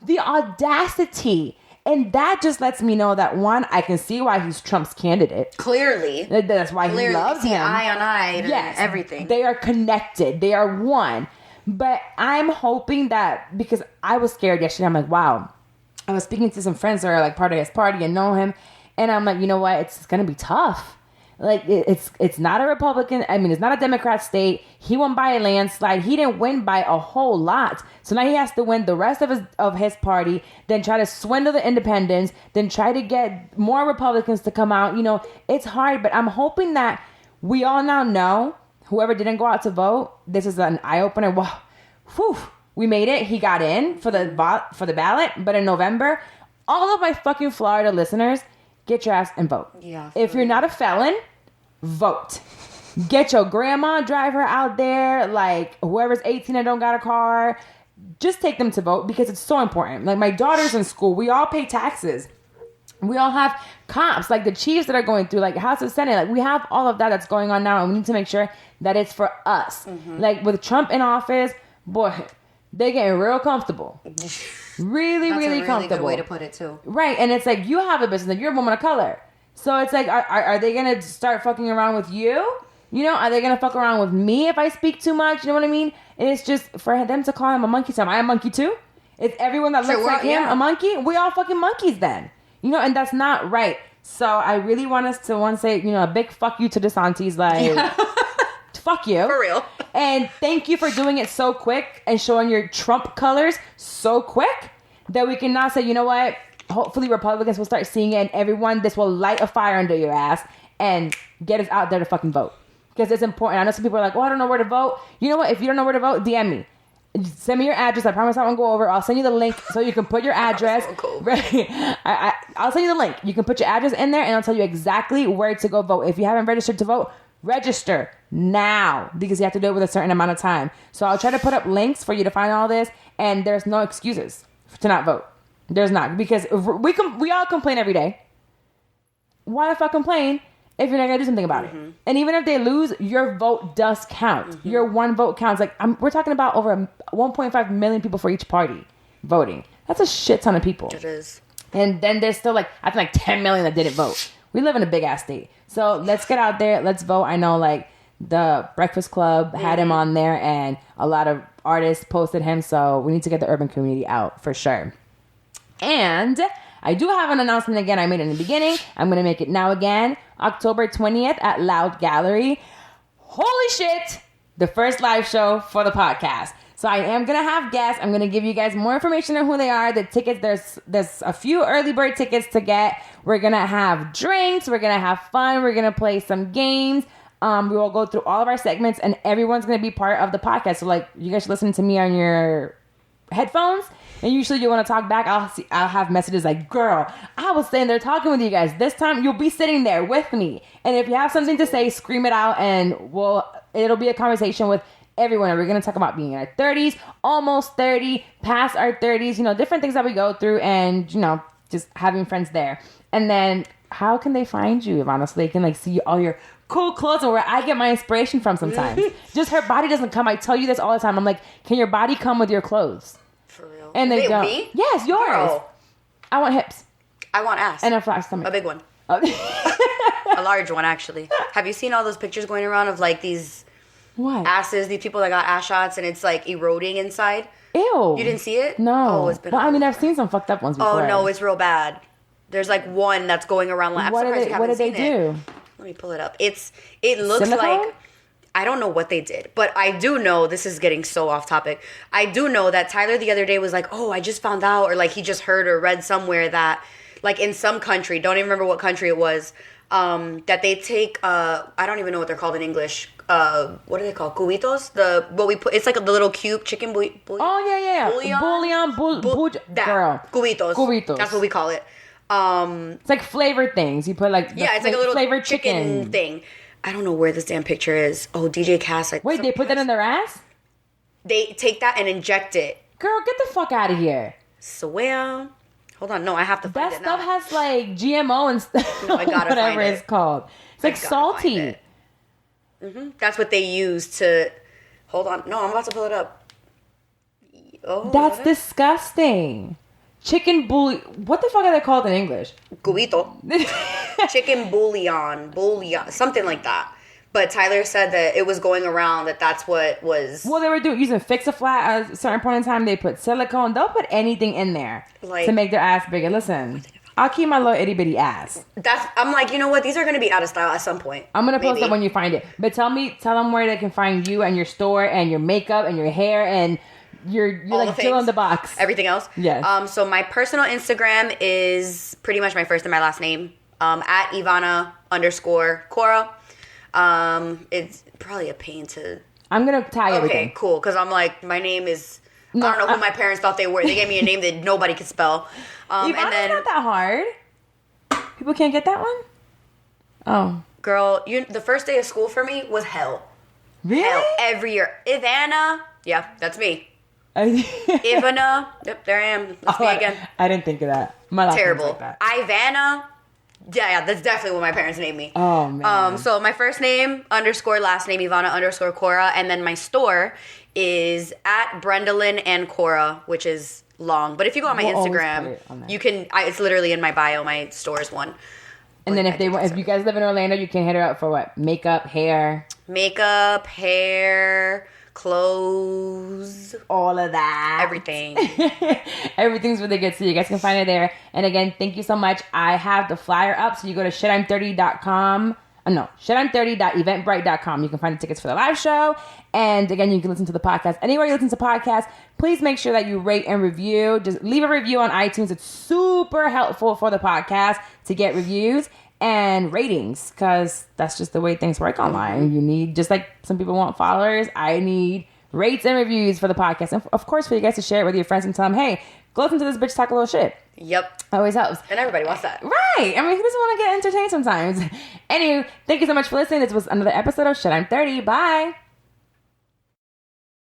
S1: The audacity. And that just lets me know that, one, I can see why he's Trump's candidate.
S2: Clearly.
S1: That's why he loves him.
S2: Eye on eye. Yes. Everything.
S1: They are connected. They are one. But I'm hoping that, because I was scared yesterday. I'm like, wow. I was speaking to some friends that are part of his party and know him. And I'm like, you know what? It's going to be tough. It's not a Republican. I mean, it's not a Democrat state. He won by a landslide. He didn't win by a whole lot. So now he has to win the rest of his party, then try to swindle the independents, then try to get more Republicans to come out. It's hard, but I'm hoping that we all now know, whoever didn't go out to vote, this is an eye-opener. Wow. Whew. We made it. He got in for the ballot. But in November, all of my fucking Florida listeners, get your ass and vote.
S2: Yeah.
S1: If you're not a felon, vote. Get your grandma, drive her out there. Whoever's 18 and don't got a car, just take them to vote because it's so important. My daughter's in school. We all pay taxes. We all have comps, the chiefs that are going through, House of Senate. We have all of that's going on now, and we need to make sure that it's for us. Mm-hmm. With Trump in office, boy, they're getting real comfortable. Really, really comfortable. That's a really good
S2: way to put it, too.
S1: Right, and it's you have a business. You're a woman of color. So it's are they going to start fucking around with you? Are they going to fuck around with me if I speak too much? You know what I mean? And it's just for them to call him a monkey. So am I a monkey, too? Is everyone that looks like him a monkey? We all fucking monkeys then. And that's not right. So I really want us to say, a big fuck you to DeSantis. Fuck you.
S2: For real.
S1: And thank you for doing it so quick and showing your Trump colors so quick that we can now say, you know what? Hopefully Republicans will start seeing it and this will light a fire under your ass and get us out there to fucking vote. Because it's important. I know some people are like, oh, I don't know where to vote. You know what? If you don't know where to vote, DM me. Send me your address. I promise I won't go over. I'll send you the link so you can put your address. So cool. Right. I'll send you the link. You can put your address in there and I'll tell you exactly where to go vote. If you haven't registered to vote, register now because you have to do it with a certain amount of time. So I'll try to put up links for you to find all this, and there's no excuses to not vote. There's not, because we all complain every day. Why the fuck complain if you're not gonna do something about it? And even if they lose, your vote does count. Your one vote counts. We're talking about over 1.5 million people for each party voting. That's a shit ton of people.
S2: It is.
S1: And then there's still like, I think like 10 million that didn't vote. We live in a big ass state. So let's get out there. Let's vote. I know like the Breakfast Club had him on there and a lot of artists posted him. So we need to get the urban community out for sure. And I do have an announcement again. I made it in the beginning. I'm going to make it now again. October 20th at Loud Gallery. Holy shit. The first live show for the podcast. So I am going to have guests. I'm going to give you guys more information on who they are. The tickets, there's a few early bird tickets to get. We're going to have drinks. We're going to have fun. We're going to play some games. We will go through all of our segments and everyone's going to be part of the podcast. So like you guys should listen to me on your headphones. And usually you want to talk back. I'll have messages like, girl, I was sitting there talking with you guys. This time you'll be sitting there with me. And if you have something to say, scream it out and it'll be a conversation with everyone. We're going to talk about being in our 30s, almost 30, past our 30s, different things that we go through and, just having friends there. And then how can they find you, Ivana, so they can like see all your cool clothes and where I get my inspiration from sometimes. Just her body doesn't come. I tell you this all the time. I'm like, can your body come with your clothes?
S2: For real.
S1: And they don't.
S2: Me?
S1: Yes, yours.
S2: Girl.
S1: I want hips.
S2: I want ass.
S1: And a flat stomach.
S2: A big one.
S1: Oh.
S2: A large one, actually. Have you seen all those pictures going around of like these asses, these people that got ass shots and it's like eroding inside?
S1: Ew.
S2: You didn't see it?
S1: No.
S2: Oh, it's been.
S1: Well, I mean, I've seen some fucked up ones before.
S2: Oh no, it's real bad. There's like one that's going around. I'm surprised you haven't seen it. What did they do? Let me pull it up. It looks
S1: Silicone?
S2: like, I don't know what they did, but I do know, this is getting so off topic. I do know that Tyler the other day was like, oh, I just found out, or like he just heard or read somewhere that like in some country, don't even remember what country it was, that they take, I don't even know what they're called in English. What are they called? Cubitos? It's like the little cube chicken bouillon.
S1: Oh, yeah. Bouillon. Girl.
S2: Cubitos. That's what we call it.
S1: It's like flavored things. You put like
S2: it's like a little
S1: flavored
S2: chicken thing. I don't know where this damn picture is. Oh, DJ Cass.
S1: Wait, they put that in their ass?
S2: They take that and inject it.
S1: Girl, get the fuck out of here.
S2: Swear. Hold on. No, I have to find it now.
S1: That stuff has like GMO and stuff.
S2: No, I gotta
S1: whatever
S2: find it.
S1: It's called. It's like salty.
S2: That's what they use to... Hold on. No, I'm about to pull it up. Oh,
S1: that's disgusting. Chicken bouillon. What the fuck are they called in English?
S2: Cubito. Chicken bouillon, something like that. But Tyler said that it was going around that's what was...
S1: Well, they were using Fix-A-Flat at a certain point in time. They put silicone. They'll put anything in there to make their ass bigger. Listen, I'll keep my little itty bitty ass.
S2: I'm like, you know what? These are going to be out of style at some point.
S1: I'm going to post it when you find it. But tell them where they can find you and your store and your makeup and your hair and... You're like Jill in the box. Everything
S2: else?
S1: Yes.
S2: So my personal Instagram is pretty much my first and my last name. At Ivana _Cora. It's probably a pain to...
S1: I'm going to tie everything.
S2: Okay, cool. Because I'm like, my name is... I don't know who my parents thought they were. They gave me a name that nobody could spell.
S1: Ivana's not that hard. People can't get that one? Oh.
S2: Girl, the first day of school for me was hell.
S1: Really?
S2: Hell every year. Ivana. Yeah, that's me. Ivana. Yep, there I am. That's me again.
S1: I didn't think of that. My last
S2: terrible.
S1: Like that.
S2: Ivana. Yeah, that's definitely what my parents named me.
S1: Oh, man.
S2: So my first name _ last name Ivana _ Cora, and then my store is at Brendalyn and Cora, which is long. But if you go on my Instagram, you can. It's literally in my bio. My store is one.
S1: And then if you guys live in Orlando, you can hit her up for what? Makeup, hair,
S2: clothes,
S1: all of that,
S2: everything.
S1: Everything's really good, so you guys can find it there. And again, thank you so much. I have the flyer up, so you go to shitim30.com. shitim30.eventbrite.com. You can find the tickets for the live show. And again, you can listen to the podcast anywhere you listen to podcasts. Please make sure that you rate and review. Just leave a review on iTunes. It's super helpful for the podcast to get reviews and ratings, because that's just the way things work online. You need, just like some people want followers, I need rates and reviews for the podcast. And of course, for you guys to share it with your friends and tell them, hey, go listen to this bitch talk a little shit.
S2: Yep.
S1: Always helps.
S2: And everybody wants that.
S1: Right. I mean, who doesn't want to get entertained sometimes? Anyway, thank you so much for listening. This was another episode of Shit I'm 30. Bye.